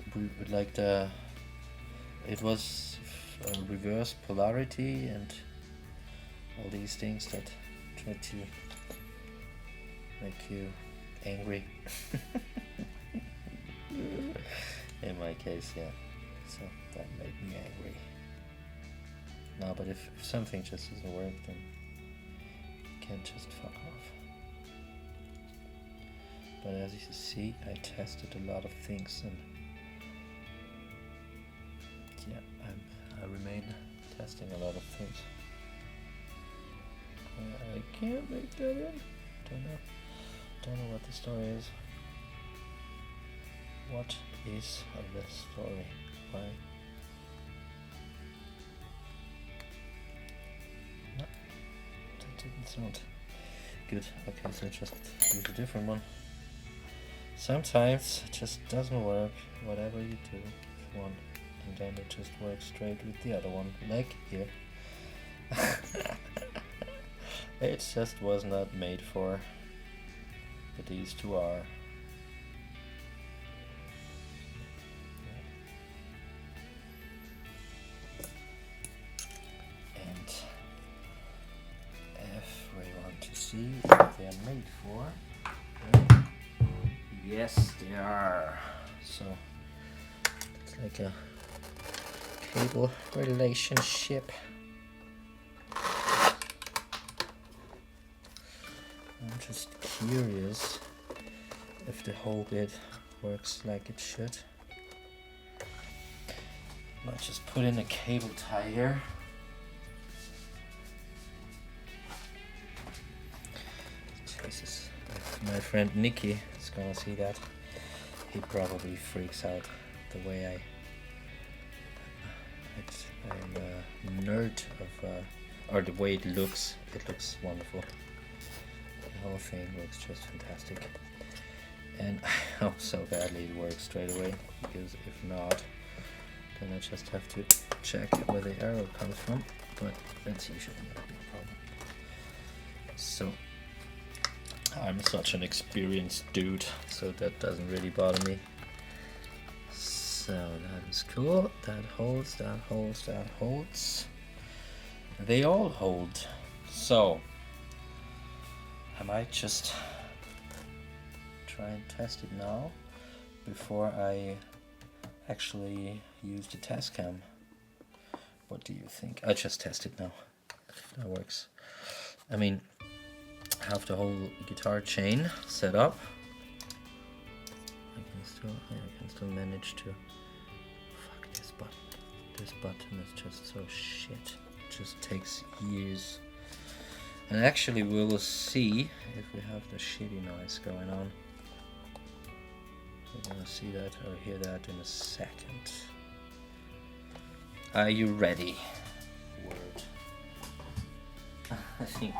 reverse polarity and all these things that try to make you angry. In my case, yeah. So that made me angry. No, but if something just doesn't work, then you can't just fuck off. But as you see, I tested a lot of things, and yeah, I remain testing a lot of things. I can't make that in. Don't know what the story is. What is the story? Why? No, that didn't sound good. Okay, so just use a different one. Sometimes it just doesn't work, whatever you do with one, and then it just works straight with the other one, like here. It just was not made for, but these two are. And if we want to see what they are made for, yes they are. So it's like a cable relationship. I'm just curious if the whole bit works like it should. Might just put in a cable tie here. Jesus, if my friend Micki is gonna see that, he probably freaks out the way I'm a nerd of, or the way it looks. It looks wonderful. The whole thing looks just fantastic, and I hope so badly it works straight away, because if not, then I just have to check where the arrow comes from, but that's usually not a big problem. So I'm such an experienced dude, so that doesn't really bother me. So that is cool. That holds, that holds, that holds. They all hold. So I might just try and test it now before I actually use the test cam. What do you think? I just test it now. If that works. I mean, I have the whole guitar chain set up. I can still manage to. Fuck this button. This button is just so shit. It just takes years. And actually we will see if we have the shitty noise going on. We're gonna see that or hear that in a second. Are you ready? Word. I think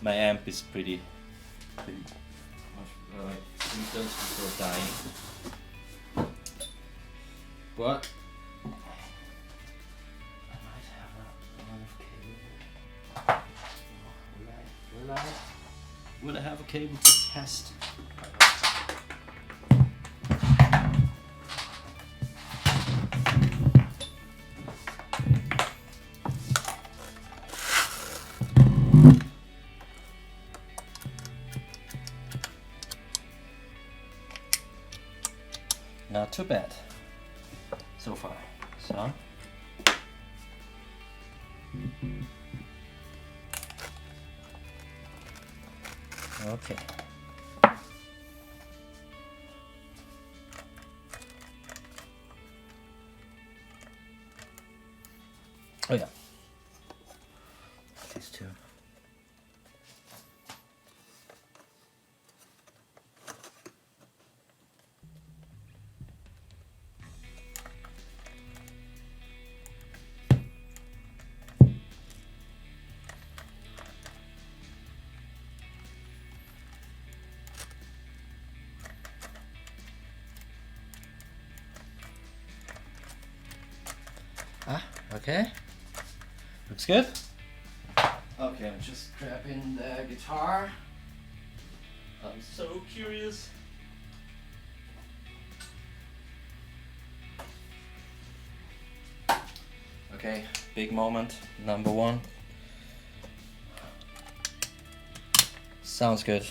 my amp is pretty much close before dying. But I might have a lot of cable. Will I have a cable to test? Not too bad so far. So okay. Oh yeah. These two. Okay. Looks good. Okay, I'm just grabbing the guitar. I'm so curious. Okay, big moment, number one. Sounds good.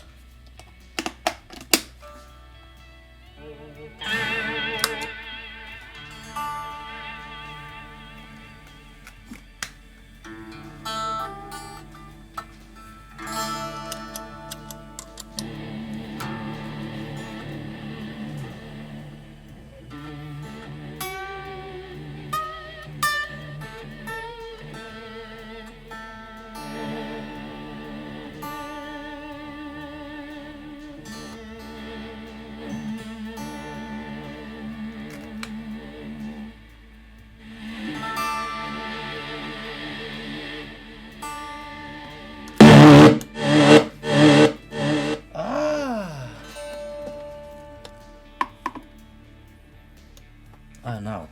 Now.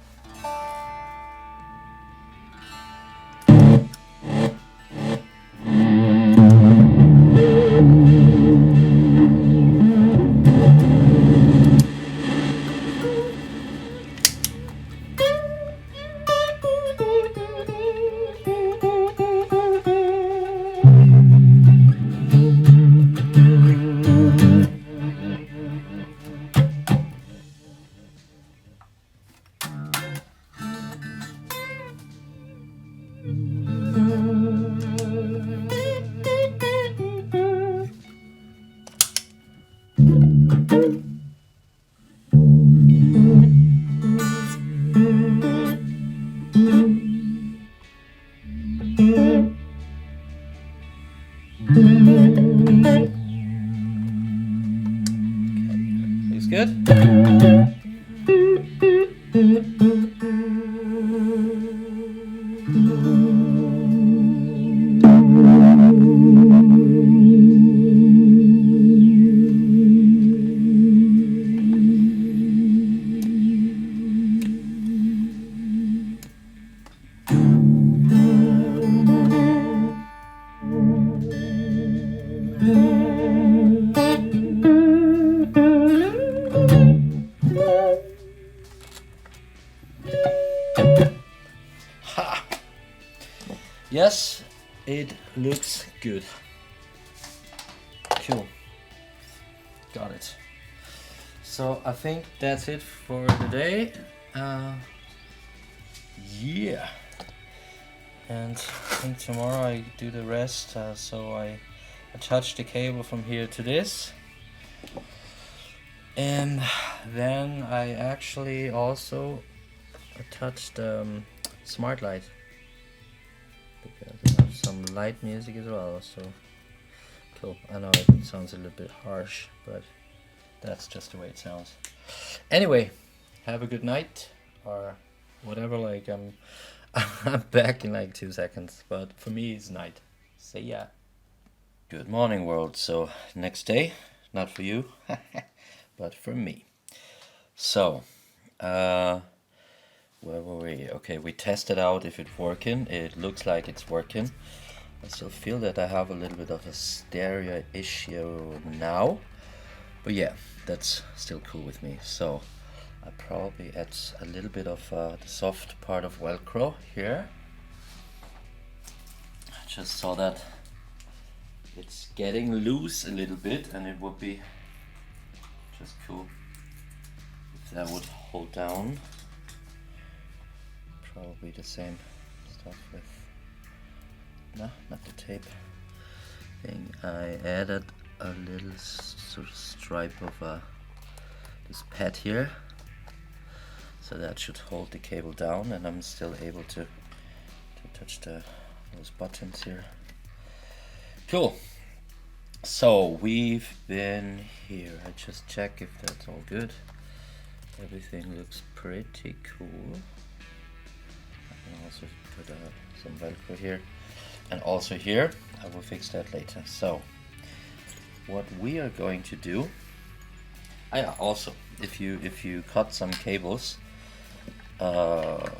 Looks good. Ha! Yes, it looks good. Cool. Got it. So I think that's it for today. Yeah. And I think tomorrow I do the rest. So I attach the cable from here to this. And then I actually also attach the smart light. Because I have some light music as well, so cool. I know it sounds a little bit harsh, but that's just the way it sounds. Anyway, have a good night or whatever. Like I'm back in like 2 seconds, but for me it's night. See ya. Good morning, world. So next day, not for you, but for me. So, where were we? Okay, we tested out if it's working. It looks like it's working. I still feel that I have a little bit of a stereo issue now, but yeah, that's still cool with me. So I probably add a little bit of the soft part of Velcro here, just so that it's getting loose a little bit, and it would be just cool if that would hold down. Probably the same stuff with, no, not the tape thing. I added a little sort of stripe of this pad here, so that should hold the cable down, and I'm still able to touch those buttons here. Cool. So we've been here. I just check if that's all good. Everything looks pretty cool. I can also put some Velcro here, and also here. I will fix that later. So what we are going to do, yeah, also if you cut some cables, I've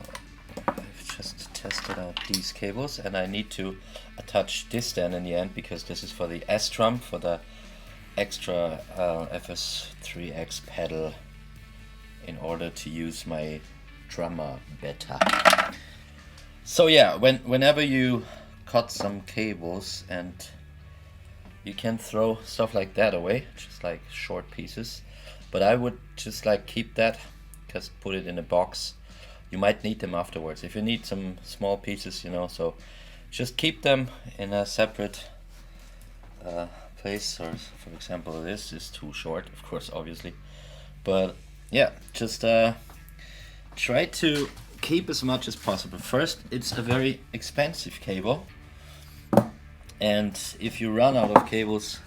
just tested out these cables, and I need to attach this then in the end, because this is for the S drum, for the extra FS3X pedal, in order to use my drummer better. So yeah, whenever you cut some cables, and you can throw stuff like that away, just like short pieces, but I would just like keep that, just put it in a box. You might need them afterwards if you need some small pieces, you know, so just keep them in a separate place. Or for example, this is too short, of course, obviously, but yeah, just try to keep as much as possible. First, it's a very expensive cable, and if you run out of cables,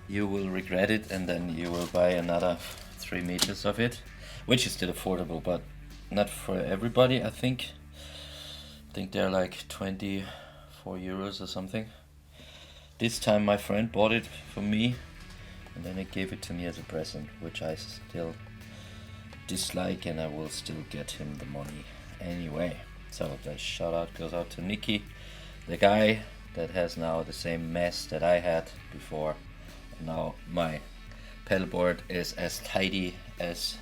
you will regret it, and then you will buy another 3 meters of it, which is still affordable, but not for everybody. I think they're like 24 euros or something. This time my friend bought it for me, and then he gave it to me as a present, which I still dislike, and I will still get him the money anyway. So the shout out goes out to Micki, the guy that has now the same mess that I had before. Now my paddleboard is as tidy as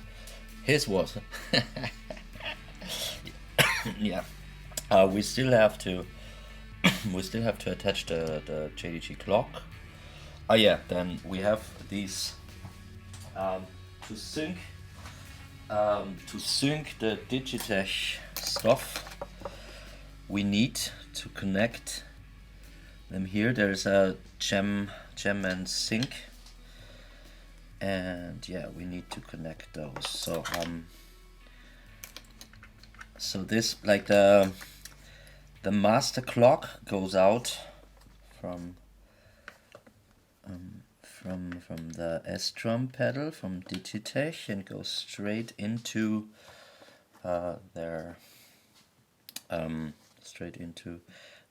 his was. Yeah. We still have to attach the JDG clock. Oh yeah, then we have these to sync the Digitech stuff. We need to connect them here. There's a gem and sync, and yeah, we need to connect those. So this, like the master clock goes out from the S-drum pedal from Digitech and goes straight into straight into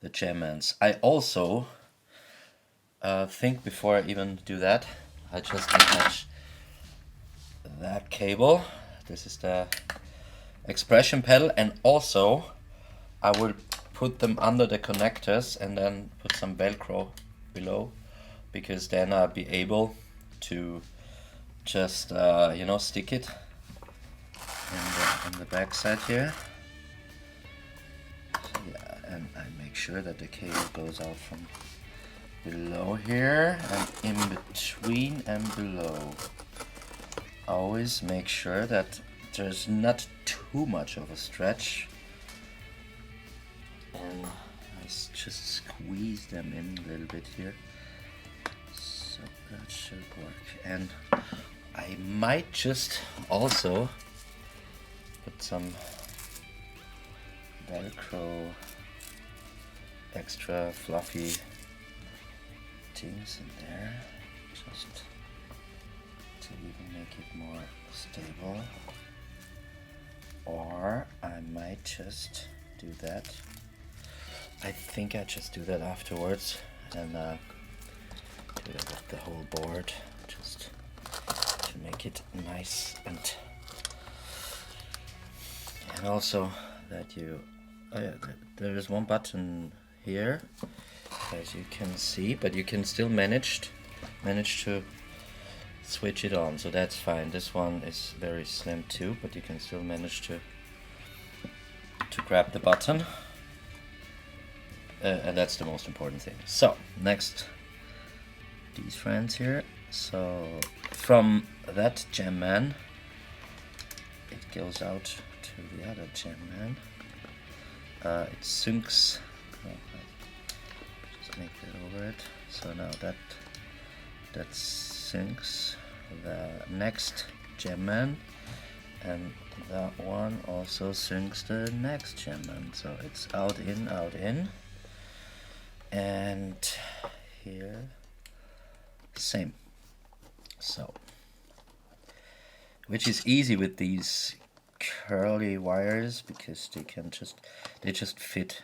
the Germans. I also think before I even do that, I just attach that cable. This is the expression pedal, and also I will put them under the connectors and then put some Velcro below, because then I'll be able to just stick it on the back side here. So yeah, and I make sure that the cable goes out from below here and in between and below. Always make sure that there's not too much of a stretch, and I just squeeze them in a little bit here. So that should work. And I might just also put some Velcro extra fluffy things in there, just to even make it more stable. Or I might just do that. I think I just do that afterwards, and do that with the whole board, just to make it nice. And also that you, there is one button here, as you can see, but you can still manage to switch it on, so that's fine. This one is very slim too, but you can still manage to grab the button, and that's the most important thing. So next, these friends here. So from that gem man, it goes out to the other gem man. It syncs. Just make that over it. So now that syncs the next gem man, and that one also syncs the next gem man. So it's out in, and here same. So, which is easy with these curly wires, because they just fit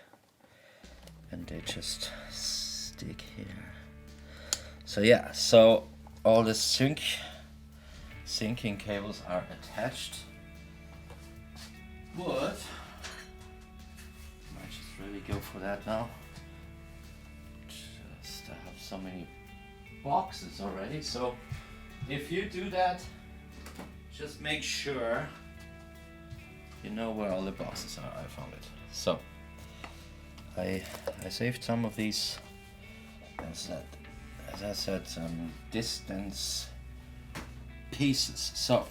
and they just stick here. So yeah, so all the syncing cables are attached, but I might just really go for that now. Just I have so many boxes already, so if you do that, just make sure you know where all the boxes are. I found it. So I saved some of these, as I said, some distance pieces. So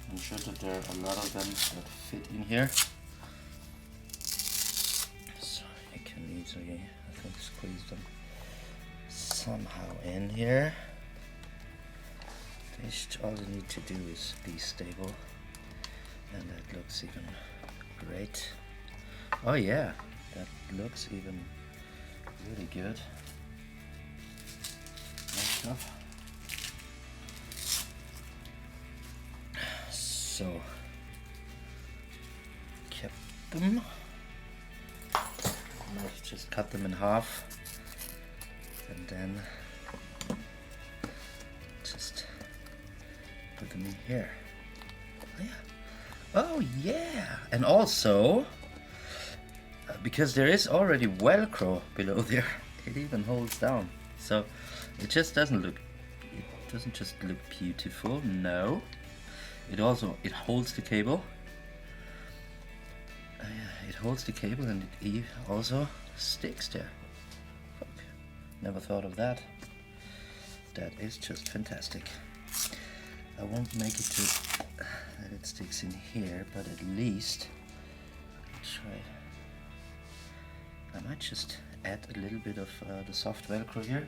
I'm sure that there are a lot of them that fit in here. So you can easily, I think, squeeze them somehow in here. All you need to do is be stable, and that looks even great. Oh yeah, that looks even really good. Nice stuff. So kept them. Might just cut them in half, and then just put them in here. Yeah. Oh yeah, and also because there is already Velcro below there, it even holds down. So it just doesn't look. It doesn't just look beautiful. No, it holds the cable. Yeah, it holds the cable and it also sticks there. Look, never thought of that. That is just fantastic. I won't make it to that it sticks in here, but at least try. I might just add a little bit of the soft Velcro here.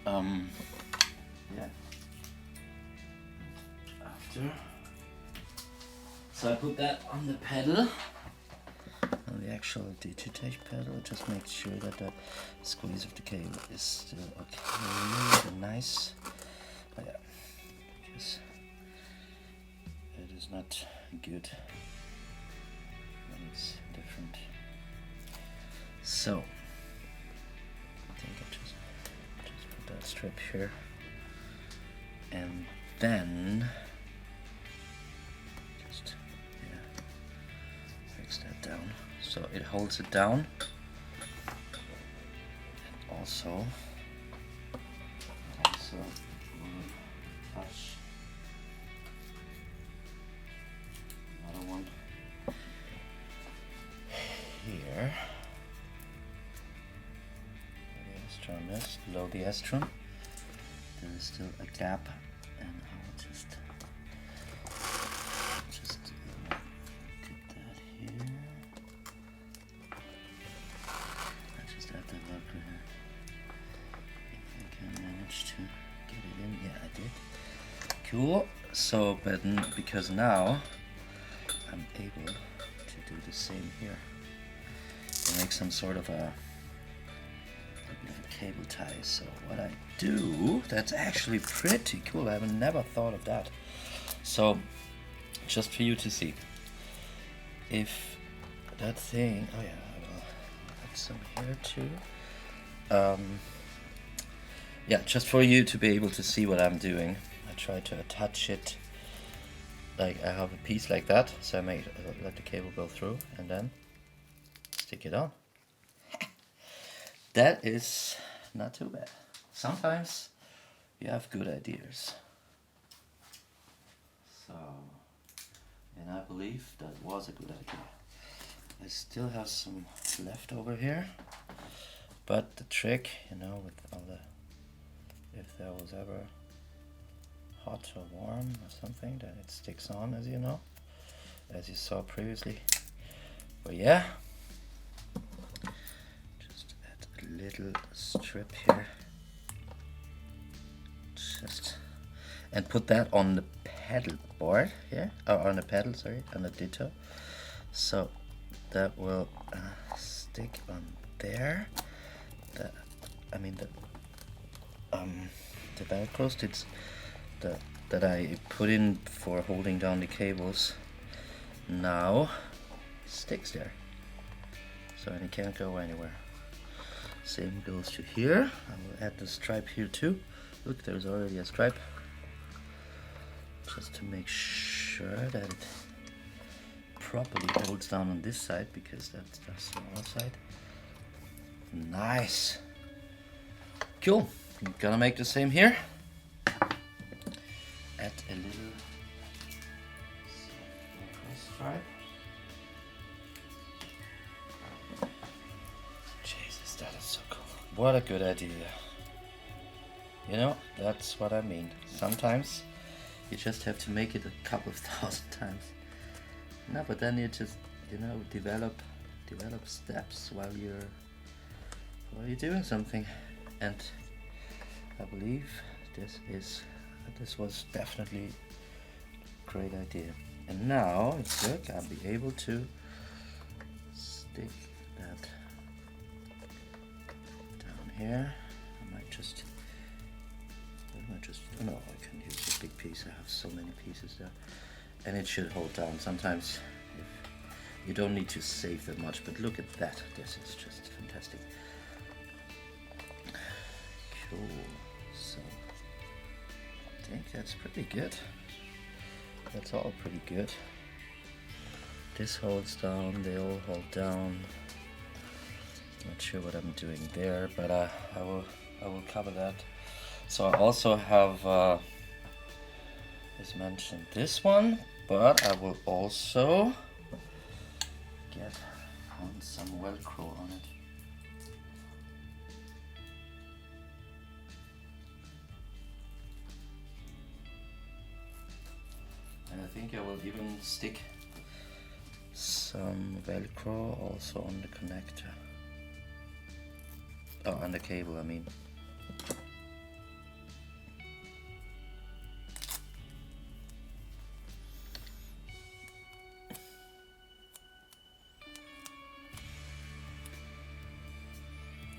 Yeah. After. So I put that on the pedal, on the actual digitech pedal. Just make sure that the squeeze of the cable is still okay and nice. Oh yeah, just it is not good when it's different. So I think I just put that strip here, and then just fix that down so it holds it down, and also touch another one here. The Astron is below the Astron. There is still a gap, and I'll just get that here. I just add that Velcro here. If I can manage to get it in. Yeah, I did. Cool. So, but because now I'm able to do the same here. To make some sort of a cable tie. So what I do, that's actually pretty cool. I've never thought of that. So just for you to see, if that thing, oh yeah, I will add some here too. Yeah, just for you to be able to see what I'm doing. I try to attach it like I have a piece like that, so I may let the cable go through and then stick it on. That is not too bad. Sometimes you have good ideas. So, and I believe that was a good idea. I still have some left over here, but the trick, you know, with all the, if there was ever hot or warm or something, then it sticks on, as you know, as you saw previously. But yeah, little strip here, just, and put that on the pedal board here, or on the pedal, sorry, on the ditto, so that will stick on there. The Velcro sticks that I put in for holding down the cables now sticks there, so and it can't go anywhere. Same goes to here. I will add the stripe here too. Look, there's already a stripe. Just to make sure that it properly holds down on this side, because that's the smaller side. Nice. Cool. I'm gonna make the same here. Add a little stripe. That is so cool. What a good idea. You know, that's what I mean. Sometimes you just have to make it a couple of thousand times. No, but then you just, you know, develop steps while you're doing something. And I believe this was definitely a great idea. And now it's good. I'll be able to stick that here. I might just, no, I can use a big piece. I have so many pieces there, and it should hold down. Sometimes if you don't need to save that much, but look at that. This is just fantastic. Cool. So I think that's pretty good. that's all pretty good. This holds down, they all hold down. Not sure what I'm doing there, but I will cover that. So I also have, as mentioned, this one, but I will also get on some Velcro on it. And I think I will even stick some Velcro also on the connector. Oh, on the cable, I mean.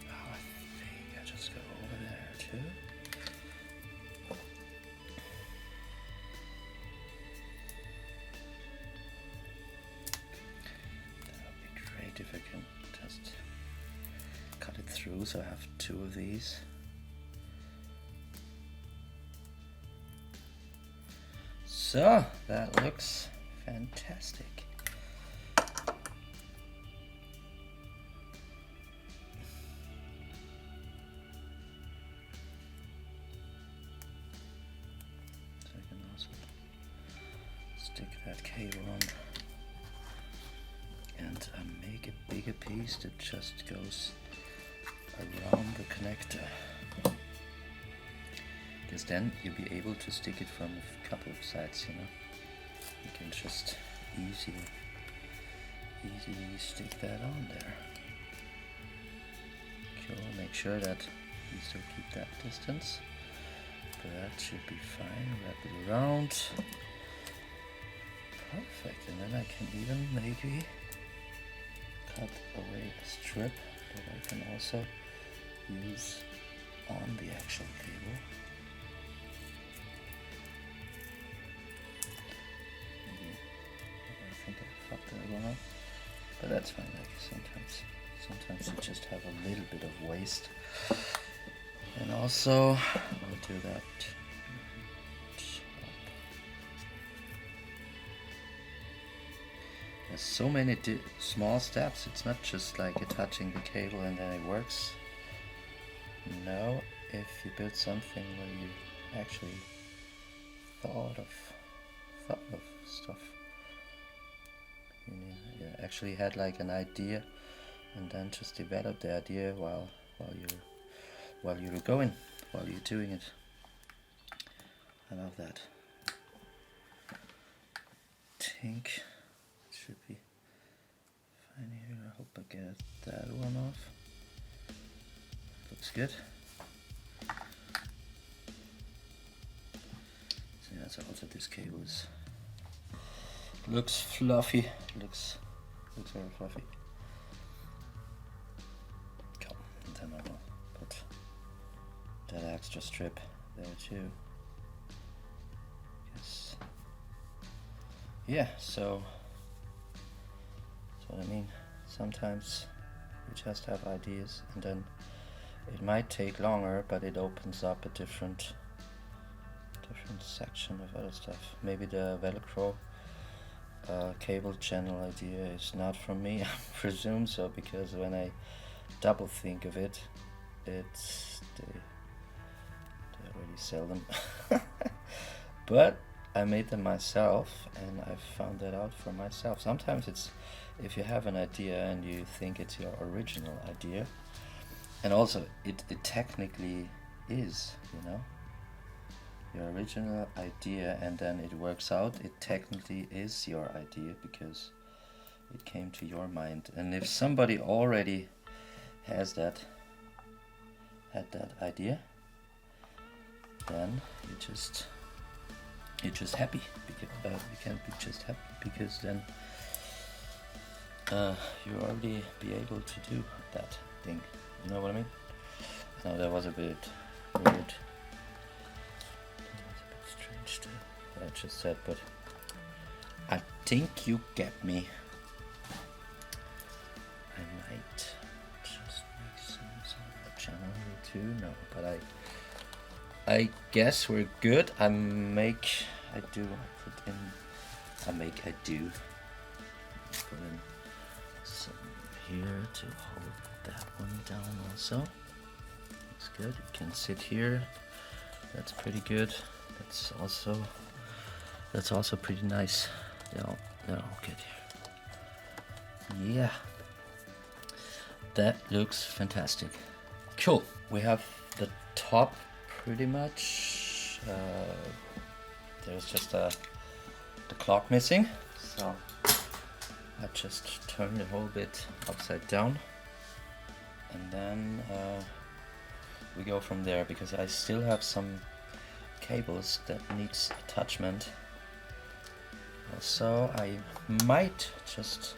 Oh, I think I just go over there too. That would be great if I can just cut it through, so I have two of these. So that looks fantastic. So I can also stick that cable on and make a bigger piece that just goes around the connector, because then you'll be able to stick it from a couple of sides, you know. You can just easily stick that on there. Cool, make sure that you still keep that distance, but that should be fine. Wrap it around. Perfect, and then I can even maybe cut away a strip that I can also use on the actual cable. I think I fucked that one up, but that's fine. Like sometimes you just have a little bit of waste, and also I'll do that. There's so many small steps. It's not just like you're touching the cable and then it works. No, if you build something where you actually thought of stuff, you actually had like an idea, and then just develop the idea while you're doing it. I love that. Think it should be fine here. I hope I get that one off. Looks good. So yeah, so also this cable looks fluffy. Looks very fluffy. Cool. And then I will put that extra strip there too. Yes. Yeah. So that's what I mean. Sometimes you just have ideas, and then it might take longer, but it opens up a different section of other stuff. Maybe the Velcro cable channel idea is not from me. I presume so, because when I double think of it, it's they already sell them. But I made them myself, and I found that out for myself. Sometimes it's if you have an idea and you think it's your original idea, and also it technically is, you know, your original idea, and then it works out, it technically is your idea because it came to your mind. And if somebody already had that idea, then you're just happy, because you can't be just happy, because then you already be able to do that thing. You know what I mean? No, that was a bit weird. That was a bit strange to what I just said, but I think you get me. I might just make some of the channel here too. No, but I guess we're good. I put I do. Put in some here to hold that one down also. Looks good. You can sit here. That's pretty good. That's also pretty nice. They're all good here. Yeah. That looks fantastic. Cool. We have the top pretty much. There's just the clock missing, so I just turned it a whole bit upside down, and then we go from there, because I still have some cables that needs attachment. Also, I might just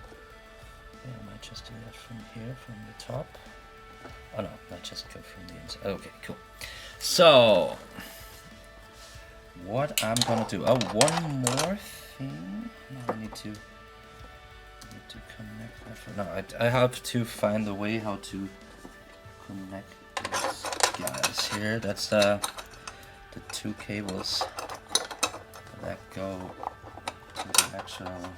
do that from here, from the top. Oh no, I just go from the inside. Okay, cool. So, what I'm gonna do? Oh, one more thing. No, I need to connect that. No, I have to find a way how to connect these guys here. That's the two cables that go to the actual.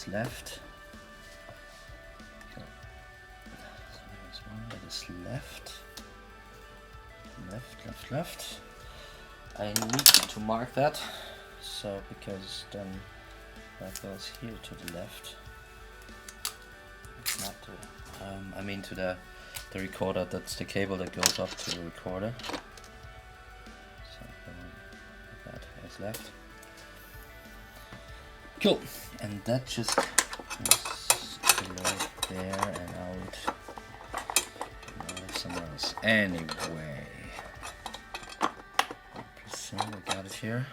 Left. Okay. So there's one that is left. Left. I need to mark that, so because then that goes here to the left. Not to, I mean to the recorder. That's the cable that goes up to the recorder. So that is left. Cool, and that just goes right there and out somewhere else. Anyway, percent I got it here.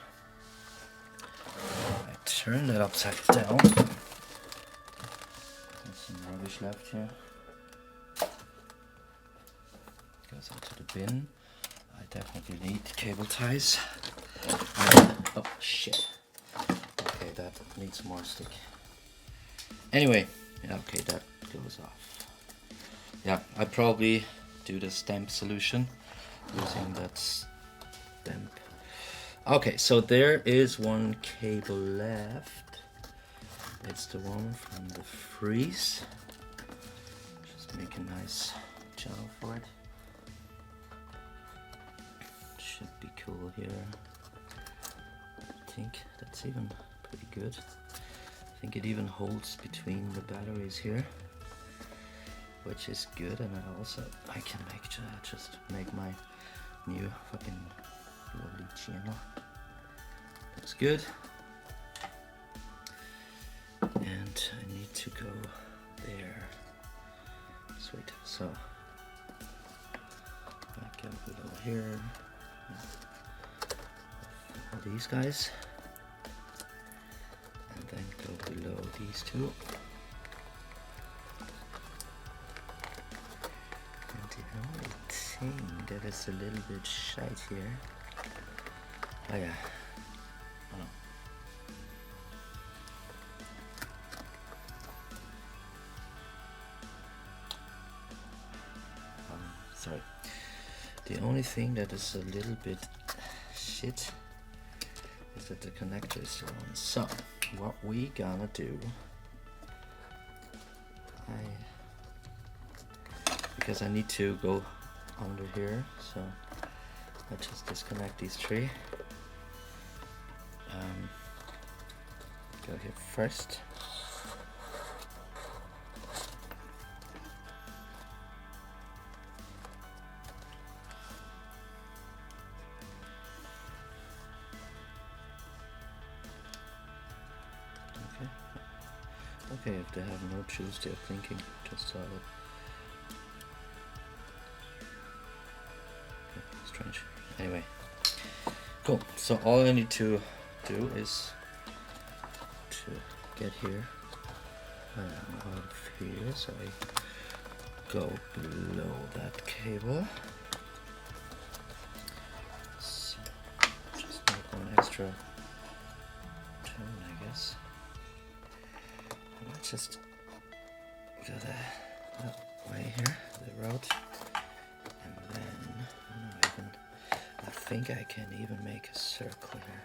I turn that upside down. There's some rubbish left here. Goes into the bin. I definitely need cable ties. Oh shit. That needs more stick. Anyway, yeah, okay, that goes off. Yeah, I probably do the stamp solution using that stamp. Okay, so there is one cable left. It's the one from the freeze. Just make a nice channel for it. Should be cool here. I think that's even pretty good. I think it even holds between the batteries here, which is good, and I can just make my new fucking lovely channel. That's good. And I need to go there. Sweet. So I go below here. All these guys. Then go below these two. And the only thing that is a little bit shite here. Oh yeah. Oh no. Sorry. The only thing that is a little bit shit is that the connector is still on. So what we gonna do, because I need to go under here, so I just disconnect these three. Go here first. Okay, if they have no juice, they're thinking just started. Okay, strange. Anyway, cool. So all I need to do is to get here out of here. So I go below that cable. So just make one extra turn, I guess. Just go that way here, the road, and then I think I can even make a circle here.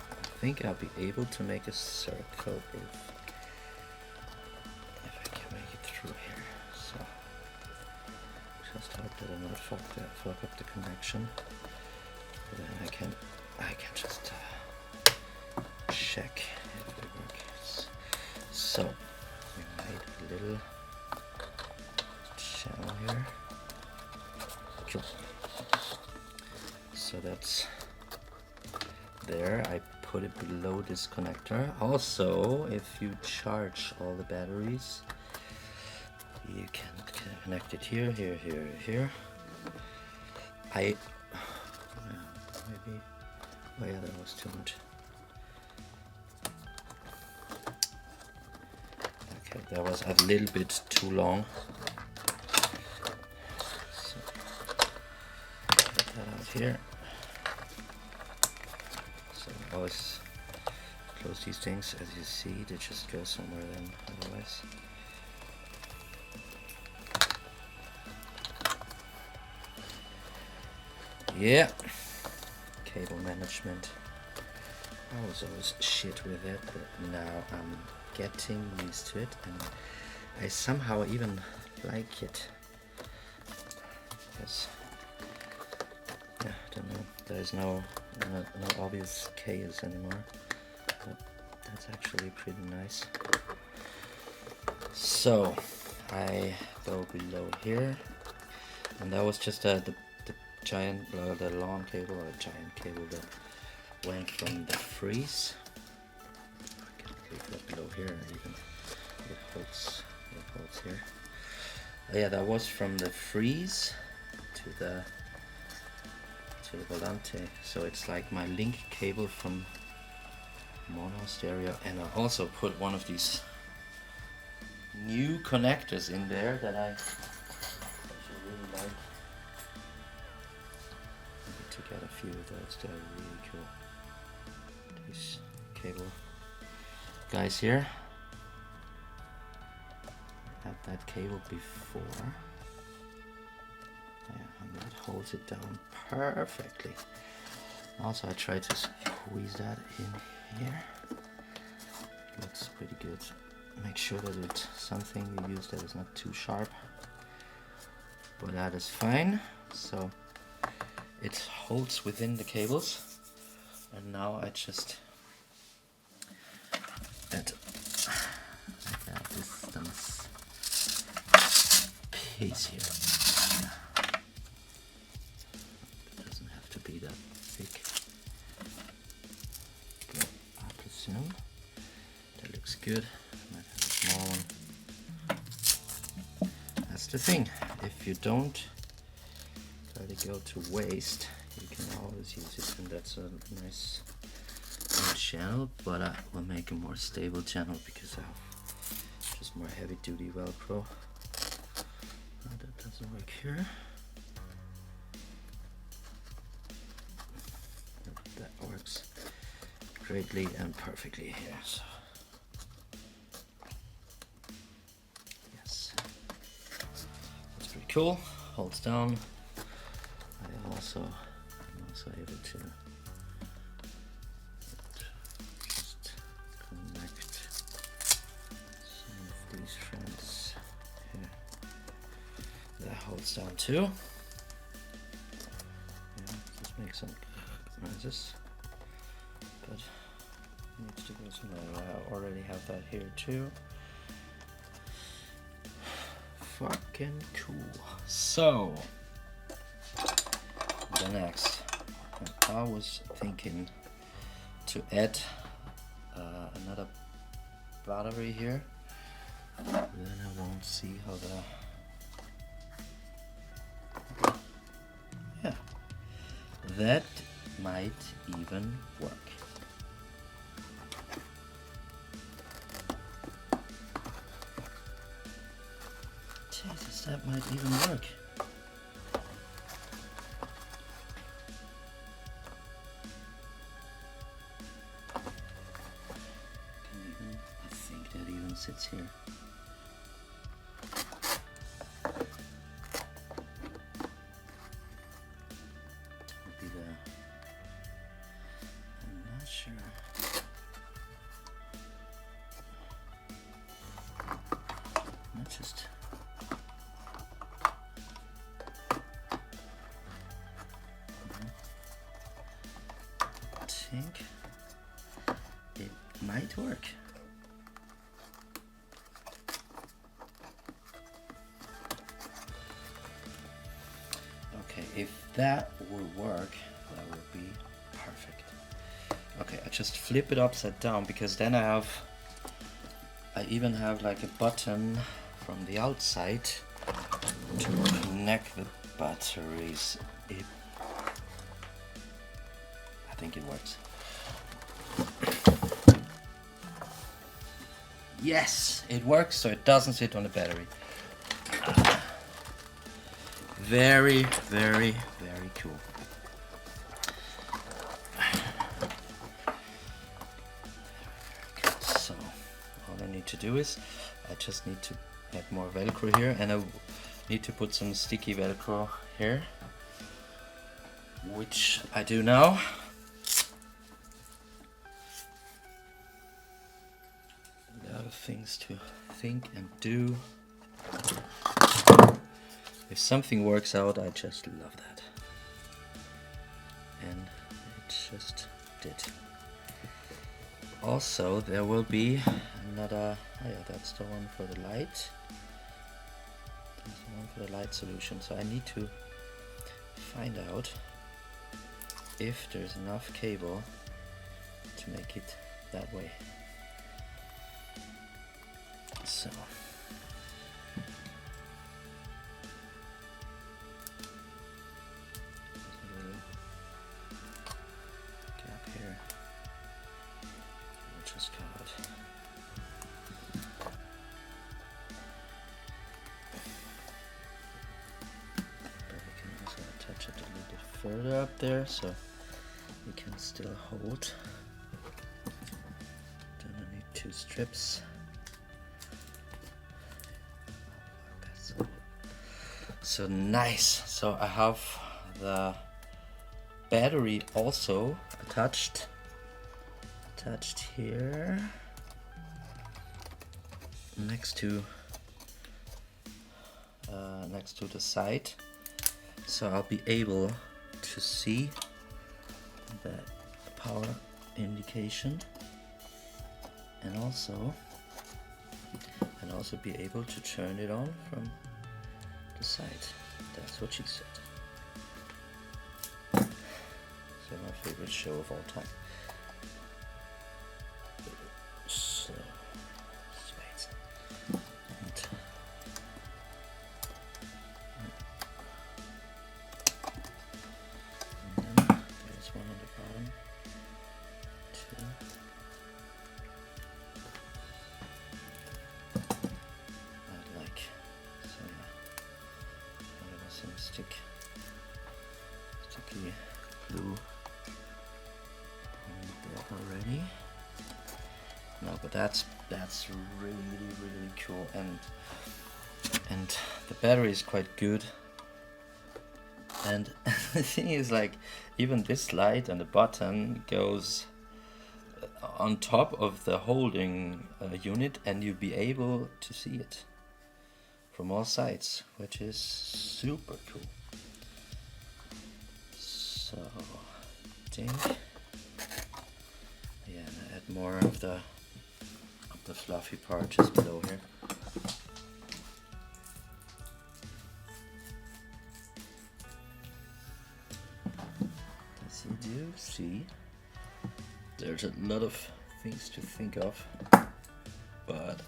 I think I'll be able to make a circle if I can make it through here. So just hope that I not fuck up the connection. But then I can just check if it works. So we made a little channel here. Cool. So that's there. I put it below this connector. Also, if you charge all the batteries, you can connect it here, here, here, here. Maybe. Oh yeah, that was too much. Okay, that was a little bit too long. So, get that out here. So always close these things. As you see, they just go somewhere then, otherwise. Yeah. Cable management. I was always shit with it, but now I'm getting used to it, and I somehow even like it. Because, yeah, I don't know, there's no obvious chaos anymore, but that's actually pretty nice. So, I go below here, and that was just the giant, the long cable, or giant cable that went from the freeze. I can leave that below here, even it holds here. Oh yeah, that was from the freeze to the volante. So it's like my link cable from mono stereo, and I also put one of these new connectors in there that I actually really like. To get a few of those, they're really cool. These cable guys here. I had that cable before. Yeah, and that holds it down perfectly. Also, I tried to squeeze that in here. Looks pretty good. Make sure that it's something you use that is not too sharp, but that is fine. So it holds within the cables, and now I just at that distance piece here. It doesn't have to be that thick. But I presume that looks good. Might have a small one. That's the thing. If you don't try to go to waste, you can always use it, and that's a nice channel, but I will make a more stable channel because I have just more heavy duty Velcro. That doesn't work here. That works greatly and perfectly here. So yes, that's pretty cool. Holds down. I'm also able to just connect some of these friends here. That holds down too. Yeah, just make some noises, but needs to go somewhere. I already have that here too. Fucking cool. So the next, I was thinking to add another battery here. Then I won't see how yeah, that might even work. Jesus, that might even work. I think that even sits here. Would be the, I'm not sure. Not just. I think it might work. Okay, if that would work, that would be perfect. Okay, I just flip it upside down because then I even have like a button from the outside to connect the batteries. I think it works. Yes, it works, so it doesn't sit on the battery. Very, very, very cool. So, all I need to do is, I just need to add more Velcro here, and I need to put some sticky Velcro here, which I do now. A lot of things to think and do. If something works out, I just love that. And it just did. Also, there will be another, oh yeah, that's the one for the light. That's the one for the light solution. So I need to find out if there's enough cable to make it that way. So. Further up there so we can still hold. Then I need 2 strips. So nice. So I have the battery also attached here next to the side. So I'll be able to see the power indication and also be able to turn it on from the side. That's what she said. So my favorite show of all time. So wait. There's one on the bottom. 2. I like. So yeah. There was some sticky glue on there already. No, but that's really cool, and the battery is quite good. And the thing is, like, even this light and the button goes on top of the holding unit, and you'll be able to see it from all sides, which is super cool. So, I think, yeah, and I add more of the fluffy part just below here. As you do see, there's a lot of things to think of, but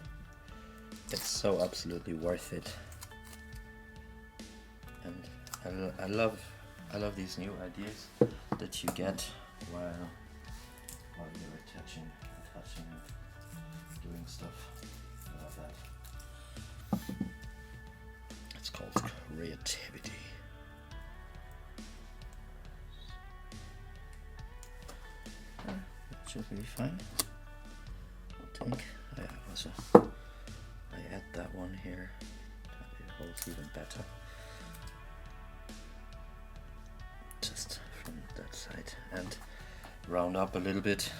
it's so absolutely worth it. And I love these new ideas that you get while you're attaching and doing stuff. I love that. It's called creativity. That should be fine. I think. Oh, yeah. So I add that one here, it holds even better. Just from that side and round up a little bit.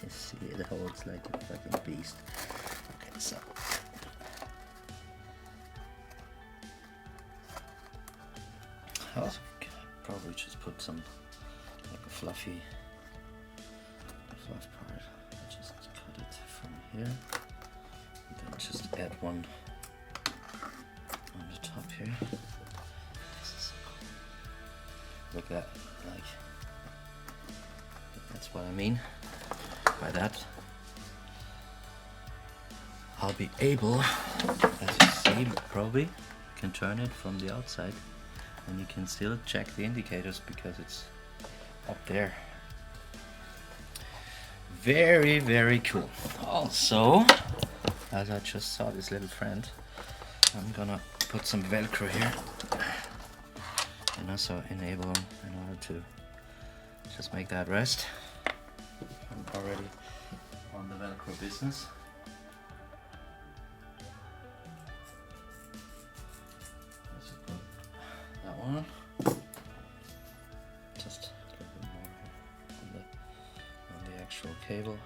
You see, it holds like a fucking beast. Okay, so I also probably just put some like a fluff part. I just cut it from here and then just add one on the top here. This is so cool. Look at like that's what I mean by that. I'll be able, as you see, probably you can turn it from the outside and you can still check the indicators because it's up there. Very, very cool. Also, as I just saw this little friend, I'm gonna put some Velcro here and also enable them in order to just make that rest. I'm already on the Velcro business. That one. Just a little bit more on the actual cable.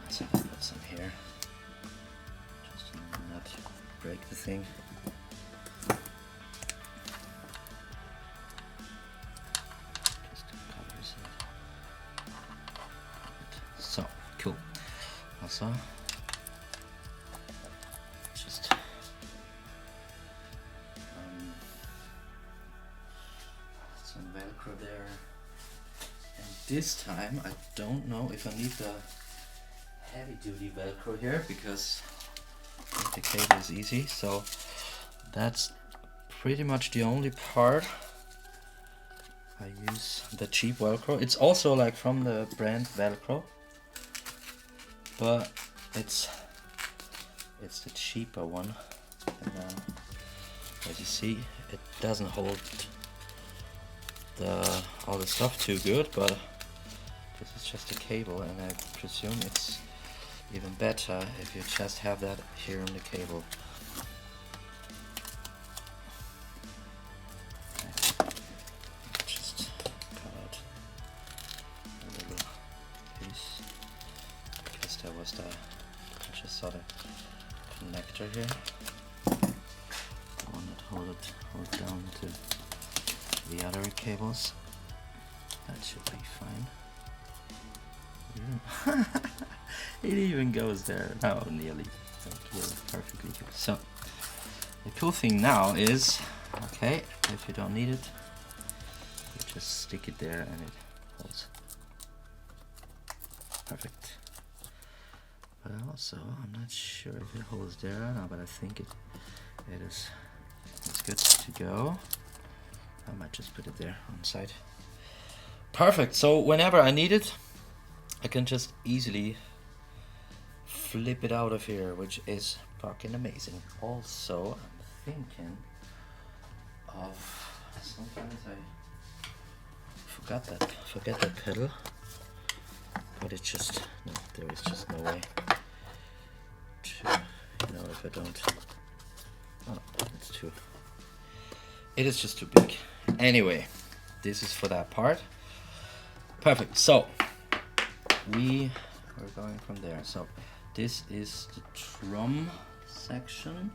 So I'll put some here, just to not break the thing. So cool. Also, just some Velcro there. And this time I don't know if I need the heavy duty Velcro here because the cable is easy. So that's pretty much the only part. I use the cheap Velcro. It's also like from the brand Velcro, but it's the cheaper one. And as you see, it doesn't hold all the stuff too good, but this is just a cable, and I presume it's even better if you just have that here on the cable. Just cut out a little piece because there was I just saw the connector here, the one that holds down to the other cables. That should be fine. It even goes there. No, nearly. Perfectly good. So the cool thing now is, okay, if you don't need it, you just stick it there and it holds. Perfect. But also, I'm not sure if it holds there or not, but I think it is. It's good to go. I might just put it there on the side. Perfect. So whenever I need it, I can just easily flip it out of here, which is fucking amazing. Also, I'm thinking of sometimes I forget that pedal, but it's just no. There is just no way to, if I don't. Oh, it's too. It is just too big. Anyway, this is for that part. Perfect. So we're going from there. So this is the drum section.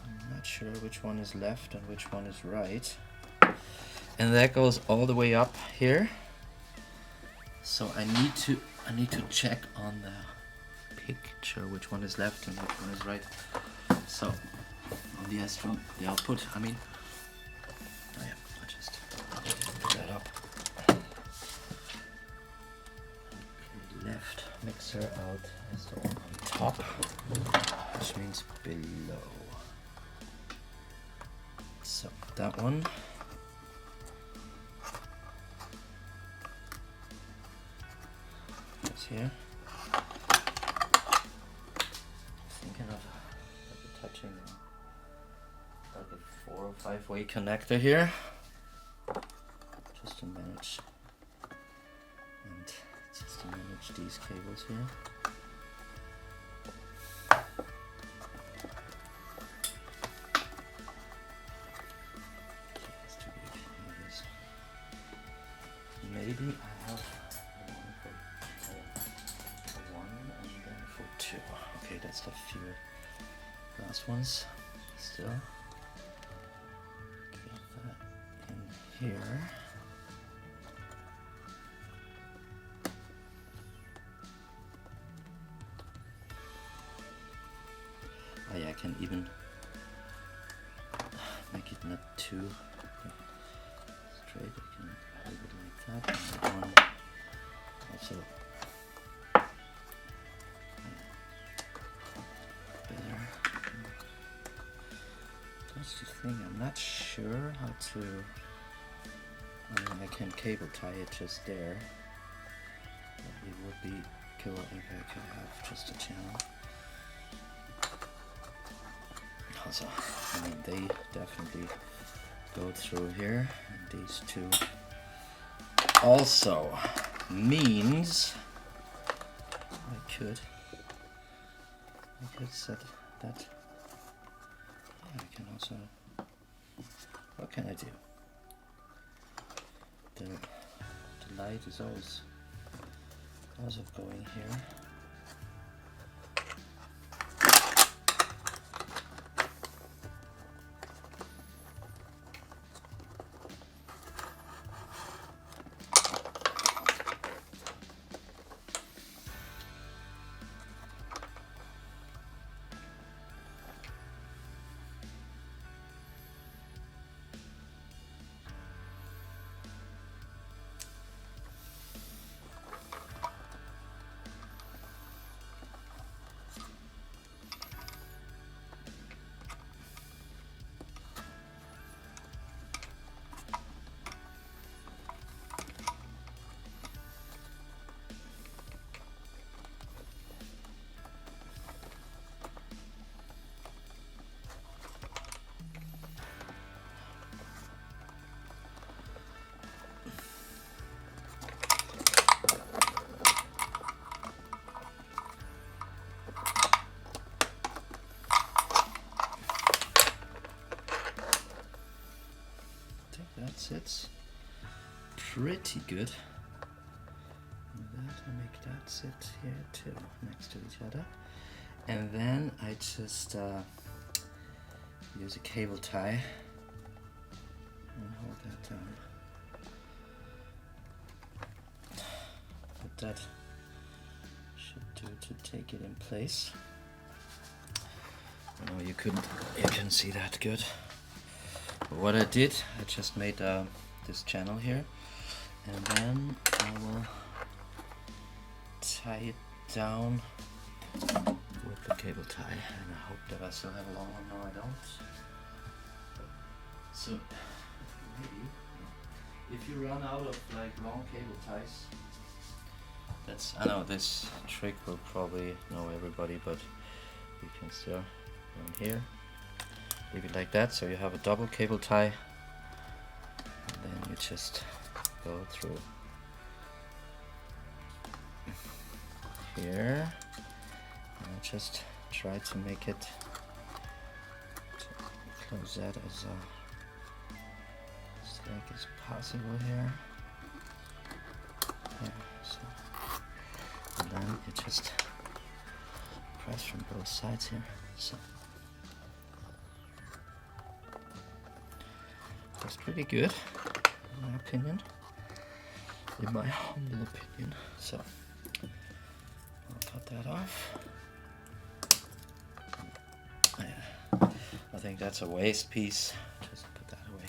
I'm not sure which one is left and which one is right. And that goes all the way up here. So I need to check on the picture which one is left and which one is right. So on the S drum, the output, I mean, oh yeah, I just put that up. Left mixer out is the one on top, which means below. So that one. This here. Thinking of touching like a 4 or 5 way connector here, just to manage these cables here. That's too big. Here it is. Maybe I have one and then for 2. Okay, that's the few last ones. Still get that in here. Oh yeah, I can even make it not too straight. I can hold it like that. And that one also better. That's the thing. I'm not sure how to. I mean, I can cable tie it just there. But it would be cool if I could have just a channel. Also, I mean, they definitely go through here, and these two also means I could set that. Yeah, I can also. What can I do? The light is always also going here. That sits pretty good. And that, I make that sit here too, next to each other. And then I just use a cable tie and hold that down. But that should do to take it in place. I know you can see that good. But what I did, I just made this channel here, and then I will tie it down with the cable tie, and I hope that I still have a long one. No, I don't. So maybe if you run out of like long cable ties, I know this trick will probably know everybody, but you can still run here. Leave it like that, so you have a double cable tie, and then you just go through here, and I just try to make it close that as slack as possible here. Yeah, so, and then you just press from both sides here. So. That's pretty good, in my opinion. In my humble opinion. So, I'll cut that off. Yeah, I think that's a waste piece. Just put that away.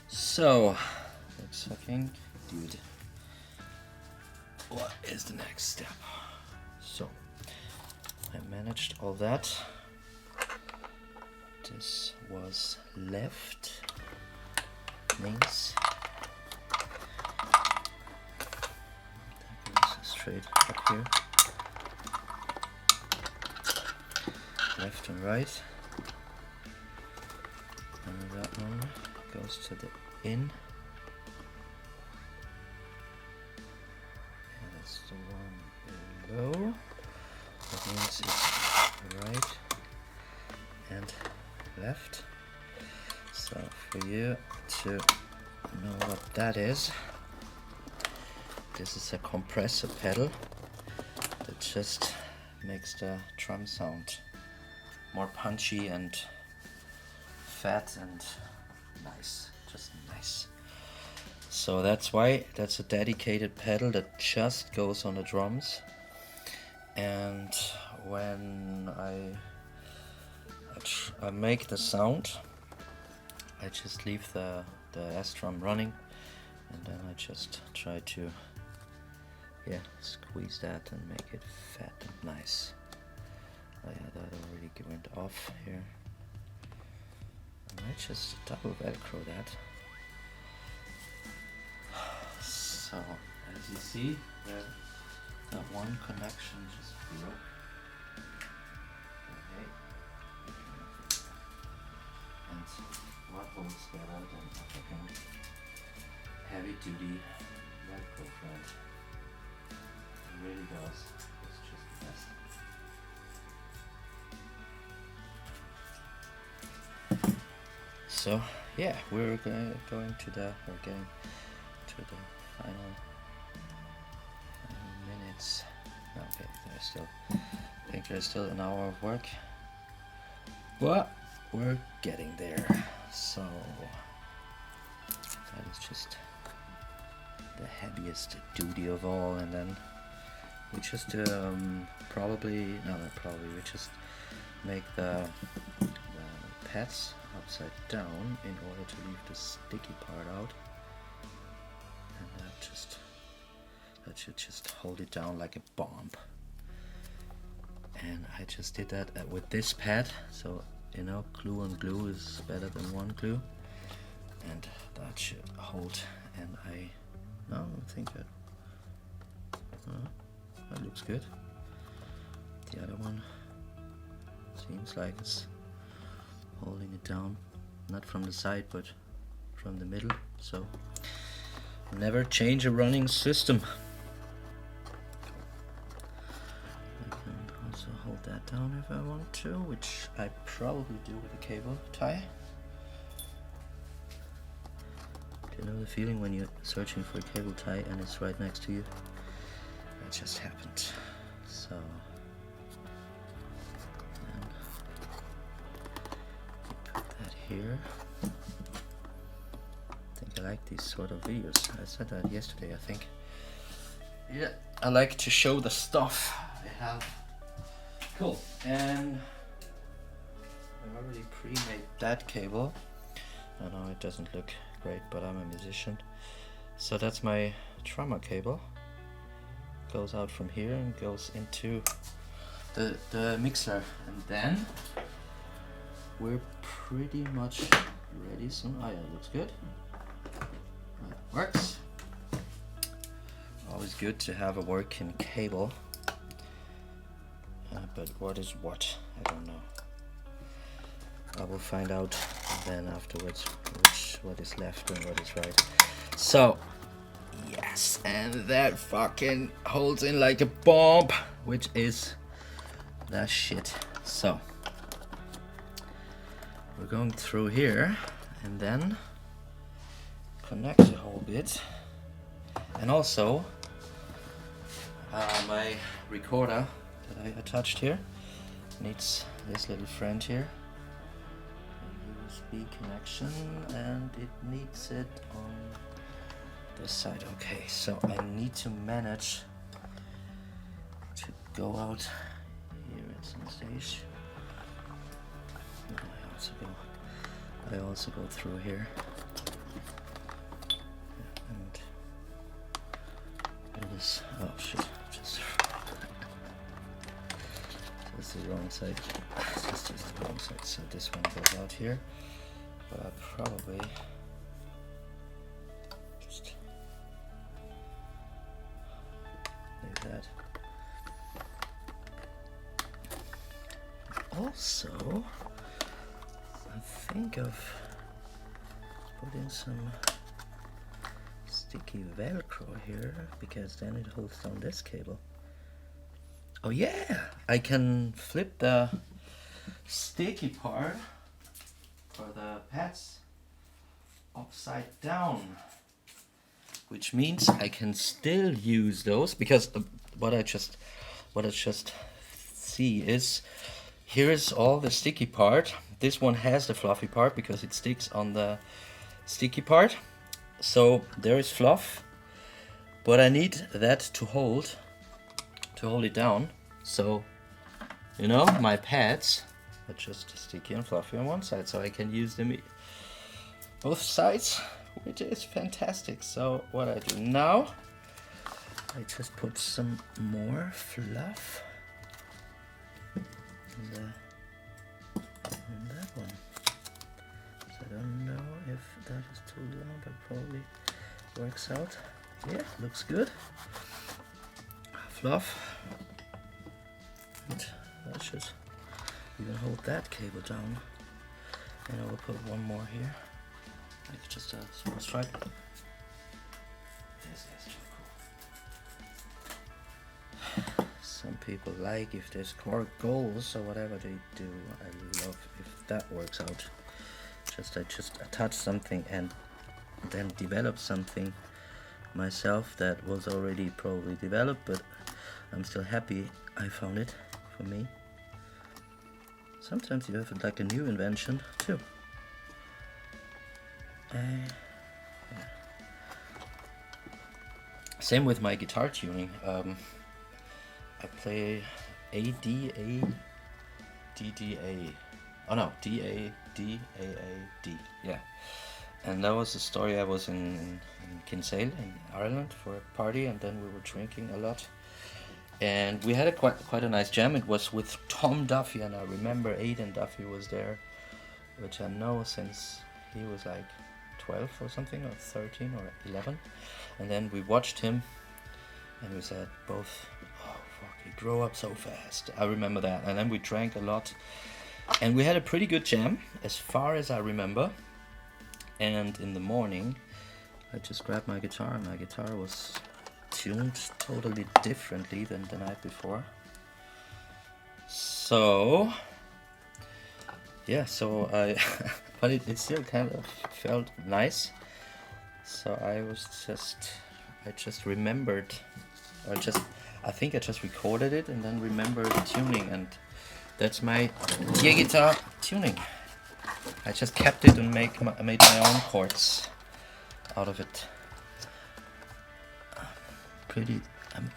So, let's fucking dude. What is the next step? So, I managed all that. this was left, links. That goes straight up here. Left and right. And that one goes to the in. And that's the one below. That means it's right and left. So for you to know what that is, this is a compressor pedal that just makes the drum sound more punchy and fat and nice, just nice. So that's why that's a dedicated pedal that just goes on the drums. And when I make the sound, I just leave the S drum running, and then I just try to squeeze that and make it fat and nice. Oh yeah, that already went off here. I might just double velcro that. So as you see, that one connection just broke. Okay. And what holds that out than a fucking heavy duty velcro thread? It really does. It's just the best. So yeah, we're getting to the final minutes. Okay, I think there's still an hour of work, but we're getting there. So that is just the heaviest duty of all, and then we just we just make the pads upside down in order to leave the sticky part out, and that should just hold it down like a bomb. And I just did that with this pad, so you know, glue on glue is better than one glue, and that should hold. And I think that that looks good. The other one seems like it's holding it down, not from the side but from the middle. So never change a running system. I can also hold that down if I want to, which I probably do with a cable tie. Do you know the feeling when you're searching for a cable tie and it's right next to you? That just happened. So here. I think I like these sort of videos. I said that yesterday, I think. Yeah, I like to show the stuff I have. Cool. And I already pre-made that cable. I know it doesn't look great, but I'm a musician. So that's my drummer cable. Goes out from here and goes into the mixer, and then we're pretty much ready soon. Oh yeah, looks good. That works. Always good to have a working cable. But what is what? I don't know. I will find out then afterwards what is left and what is right. So, yes, and that fucking holds in like a bomb, which is that shit. So we're going through here and then connect the whole bit. And also my recorder that I attached here needs this little friend here, a USB connection, and it needs it on this side. Okay, so I need to manage to go out here at some stage. I also go through here, and it is, oh shit, just the wrong side. Just just the wrong side, so this one goes out here. But I'll probably just leave that. Also, I think of putting some sticky Velcro here, because then it holds down this cable. Oh yeah, I can flip the sticky part for the pads upside down, which means I can still use those, because what I just see is, here is all the sticky part. This one has the fluffy part because it sticks on the sticky part. So there is fluff, but I need that to hold it down. So, you know, my pads are just sticky and fluffy on one side, so I can use them both sides, which is fantastic. So what I do now, I just put some more fluff in that one. So I don't know if that is too long, but probably works out. Yeah, looks good. Fluff. And that should even hold that cable down. And I will put one more here, like just a small stripe. This is too cool. Some people like if there's goals or whatever they do. I love if that works out. I just attach something and then develop something myself that was already probably developed, but I'm still happy I found it for me. Sometimes you have like a new invention too. Yeah. Same with my guitar tuning. I play A D A D D A. Oh no, D A D A A D. Yeah. And that was the story. I was in Kinsale in Ireland for a party, and then we were drinking a lot. And we had a quite a nice jam. It was with Tom Duffy, and I remember Aidan Duffy was there, which I know since he was like 12 or something, or 13 or 11. And then we watched him, and we said both, oh fuck, he grew up so fast. I remember that. And then we drank a lot, and we had a pretty good jam, as far as I remember. And in the morning, I just grabbed my guitar, and my guitar was tuned totally differently than the night before. So yeah, so I but it still kind of felt nice. So I just remembered, I think I just recorded it and then remembered the tuning, and that's my gear guitar tuning. I just kept it and made my own chords out of it. Pretty,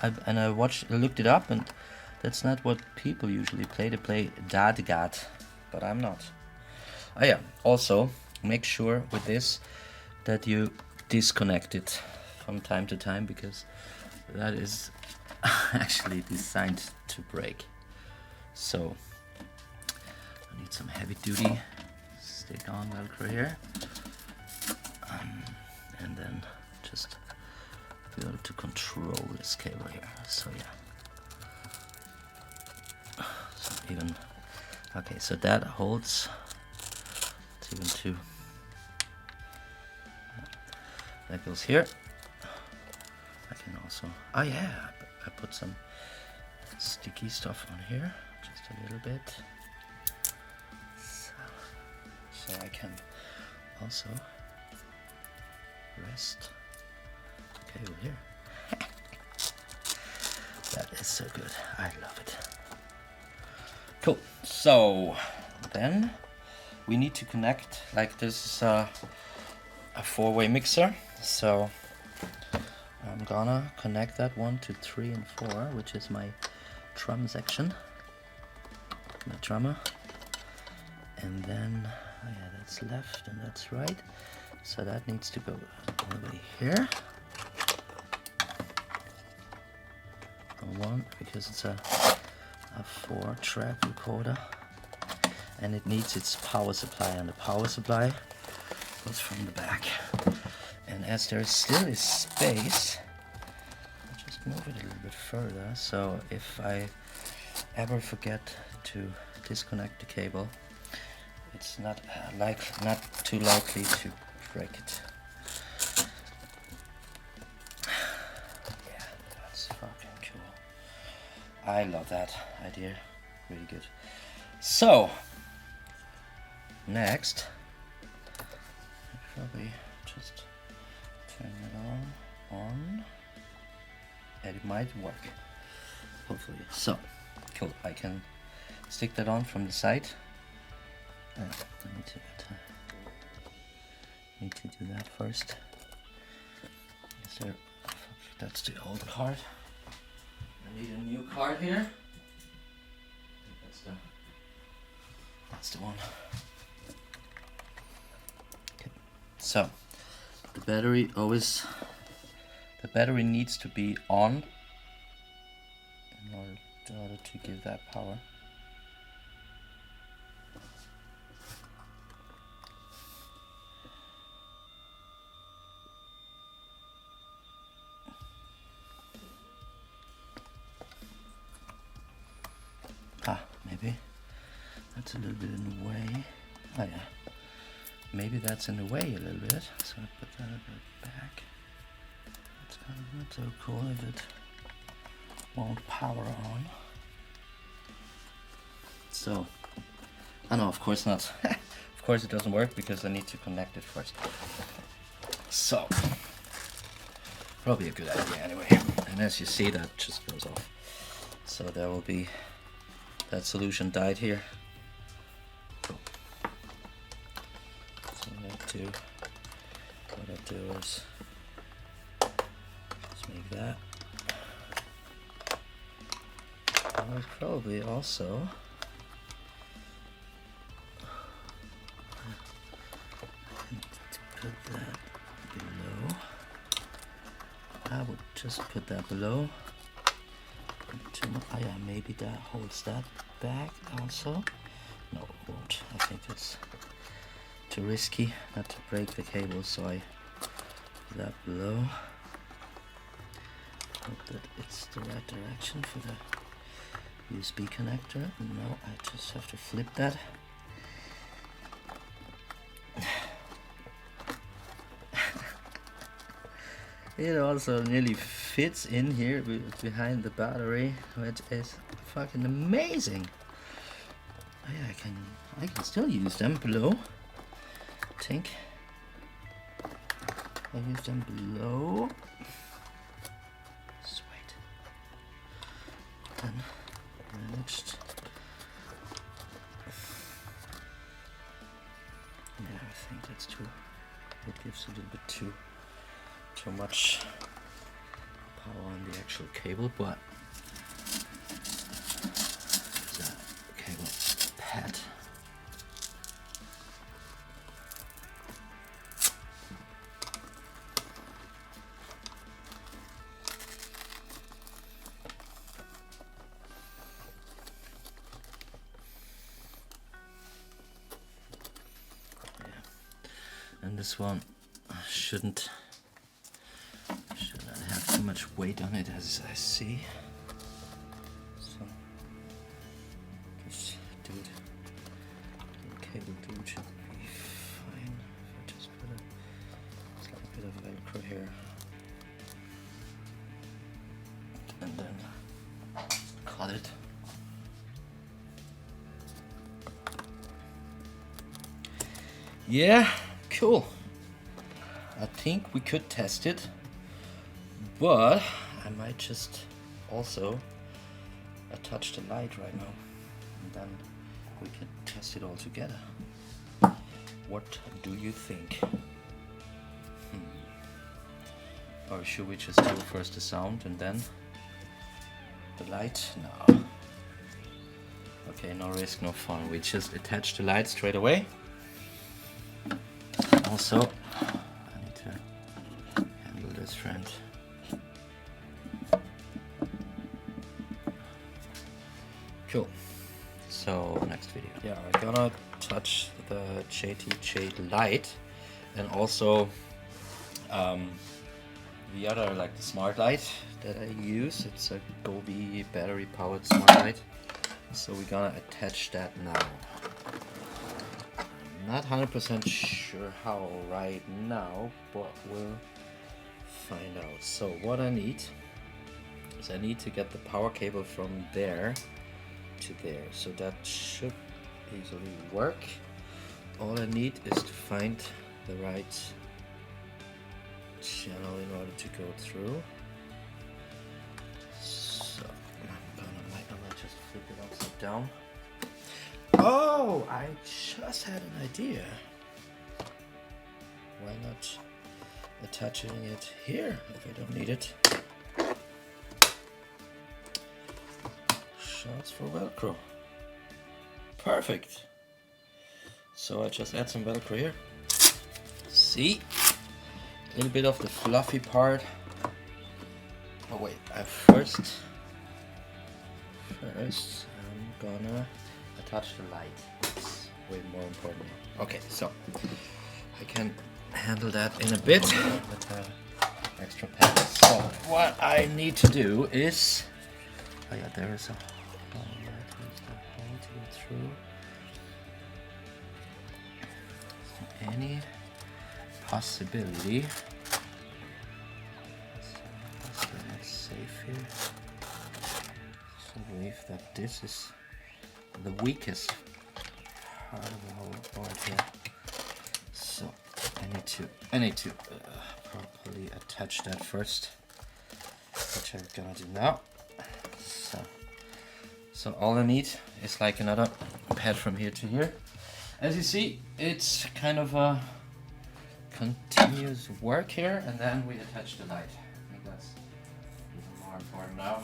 I looked it up, and that's not what people usually play. They play dadgat, but I'm not. Oh yeah, also make sure with this that you disconnect it from time to time, because that is actually designed to break. So I need some heavy duty stick on Velcro here, and then just be able to control this cable here. So yeah, so even okay, so that holds. It's even two. That goes here. I can also, oh yeah, I put some sticky stuff on here, just a little bit, so I can also rest the cable here. That is so good, I love it. Cool, so then we need to connect, like this is a four-way mixer, so I'm gonna connect that 1, 2, 3, and 4, which is my drum section, my drummer, and then oh yeah, that's left and that's right, so that needs to go all the way here. One, because it's a 4-track recorder, and it needs its power supply, and the power supply goes from the back. And as there still is space, I'll just move it a little bit further, so if I ever forget to disconnect the cable, it's not too likely to break it. Yeah, that's fucking cool. I love that idea. Really good. So next, probably just turn it on, and it might work. Hopefully. So cool. I can stick that on from the side. I need to do that first. Is there? That's the old card. I need a new card here. That's the one. Okay. So the battery needs to be on in order to give that power. Maybe that's a little bit in the way. Oh yeah, maybe that's in the way a little bit, so I put that a bit back. It's kind of not so cool if it won't power on. So, oh no, of course not. Of course it doesn't work because I need to connect it first. So, probably a good idea anyway. And as you see, that just goes off. So there will be, that solution died here. Cool. So what I do is just make that. I would probably also put that below. I would just put that below. Oh yeah, maybe that holds that back also. No, it won't. I think it's too risky not to break the cable, so I put that below. Hope that it's the right direction for the USB connector. No, I just have to flip that. It also nearly fits in here behind the battery, which is fucking amazing. Oh yeah, I can still use them below. I think I use them below. Sweet. Then managed. Yeah, I think that's too. It gives a little bit too much power on the actual cable, but that cable pad. Yeah. And this one shouldn't have too much weight on it, as I see. So just do it. The cable dude should be fine. If I just put a slight bit of Velcro here, and then cut it. Yeah, cool. I think we could test it. But I might just also attach the light right now, and then we can test it all together. What do you think? Or should we just do first the sound and then the light? No. Okay, no risk, no fun. We just attach the light straight away. Also, I need to handle this friend. Cool. So next video. Yeah, I'm gonna touch the JTJ light and also the other, like the smart light that I use. It's a Gobi battery powered smart light. So we're gonna attach that now. I'm not 100% sure how right now, but we'll find out. So what I need is I need to get the power cable from there to there. So that should easily work. All I need is to find the right channel in order to go through. So I might just flip it upside down. Oh, I just had an idea. Why not attaching it here if I don't need it? Shots for Velcro. Perfect. So I just add some Velcro here. See? A little bit of the fluffy part. Oh wait, first I'm gonna attach the light. It's way more important. Okay, so I can handle that in a bit with the extra paddles. So what I need to do is, oh yeah, there is a hole. There's the hole to go through. Any possibility? So that's safe here. So I believe that this is the weakest part of the whole board here. So I need to properly attach that first, which I'm gonna do now. So all I need is like another pad from here to here. As you see, it's kind of a continuous work here, and then we attach the light. I think that's even more important now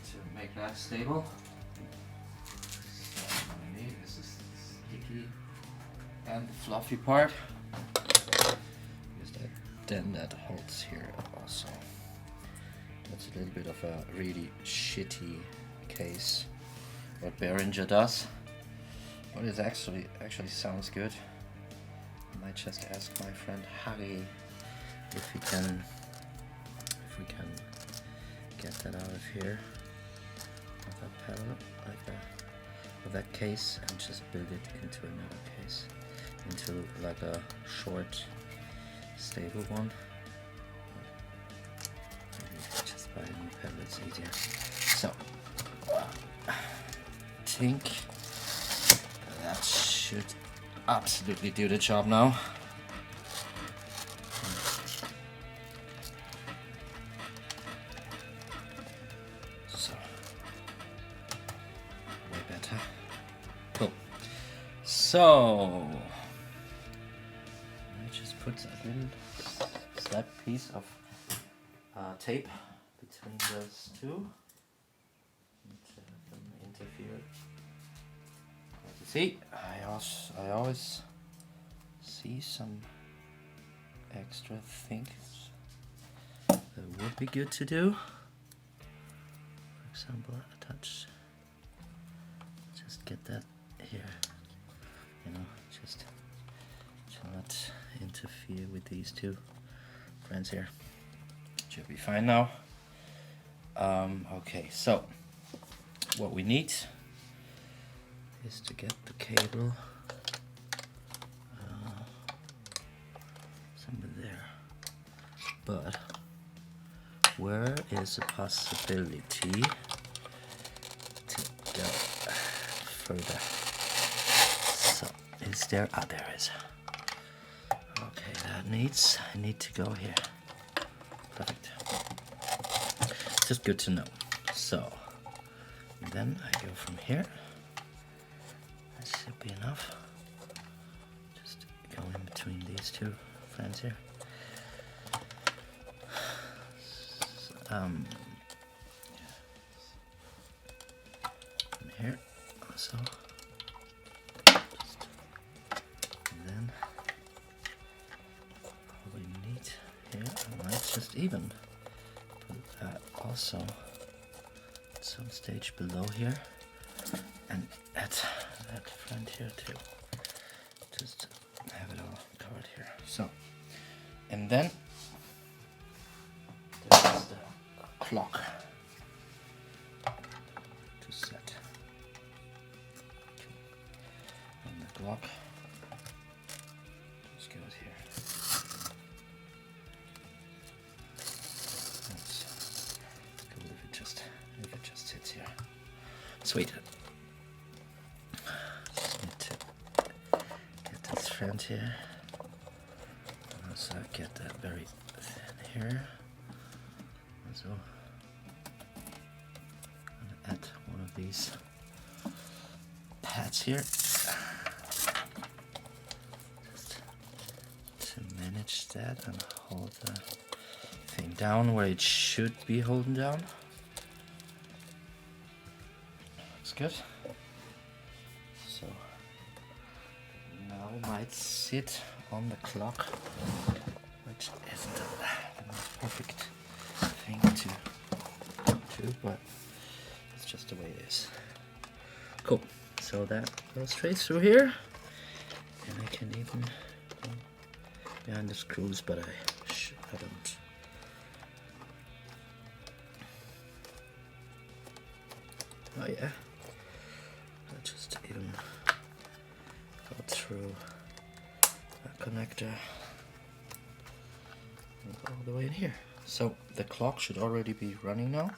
to make that stable. So what I need is this sticky and the fluffy part. Then that holds here also. That's a little bit of a really shitty case what Behringer does, but it actually sounds good. I might just ask my friend Harry if we can get that out of here with that pedal, like that, with that case, and just build it into another case, into like a short stable one. Maybe just buy a new pedal, it's easier. So I think that should absolutely do the job now. So way better. Cool. So I just put a little slab piece of tape between those two. Interfere. As you see, I always see some extra things that would be good to do. For example, attach. Just get that here. You know, just to not interfere with these two friends here. Should be fine now. Okay, so what we need is to get the cable somewhere there. But where is the possibility to go further? So is there? Ah, there is. Okay, I need to go here. Perfect. Just good to know. So then I go from here. That should be enough. Just go in between these two friends here. And here also. And then all we need here, I might just even put that also at some stage below here, and at that front here too. Just have it all covered here. So, and then there's the clock to set. And the clock just goes here. That's cool if it just sits here. Sweet. Just need to get this front here. Also get that very thin here. So I'm gonna add one of these pads here. Just to manage that and hold the thing down where it should be holding down. Looks good. So now might sit on the clock, which isn't the most perfect thing to do, but it's just the way it is. Cool. So that goes straight through here, and I can even go behind the screws, but I don't. Oh yeah. I just even go through a connector and go all the way in here. So the clock should already be running now.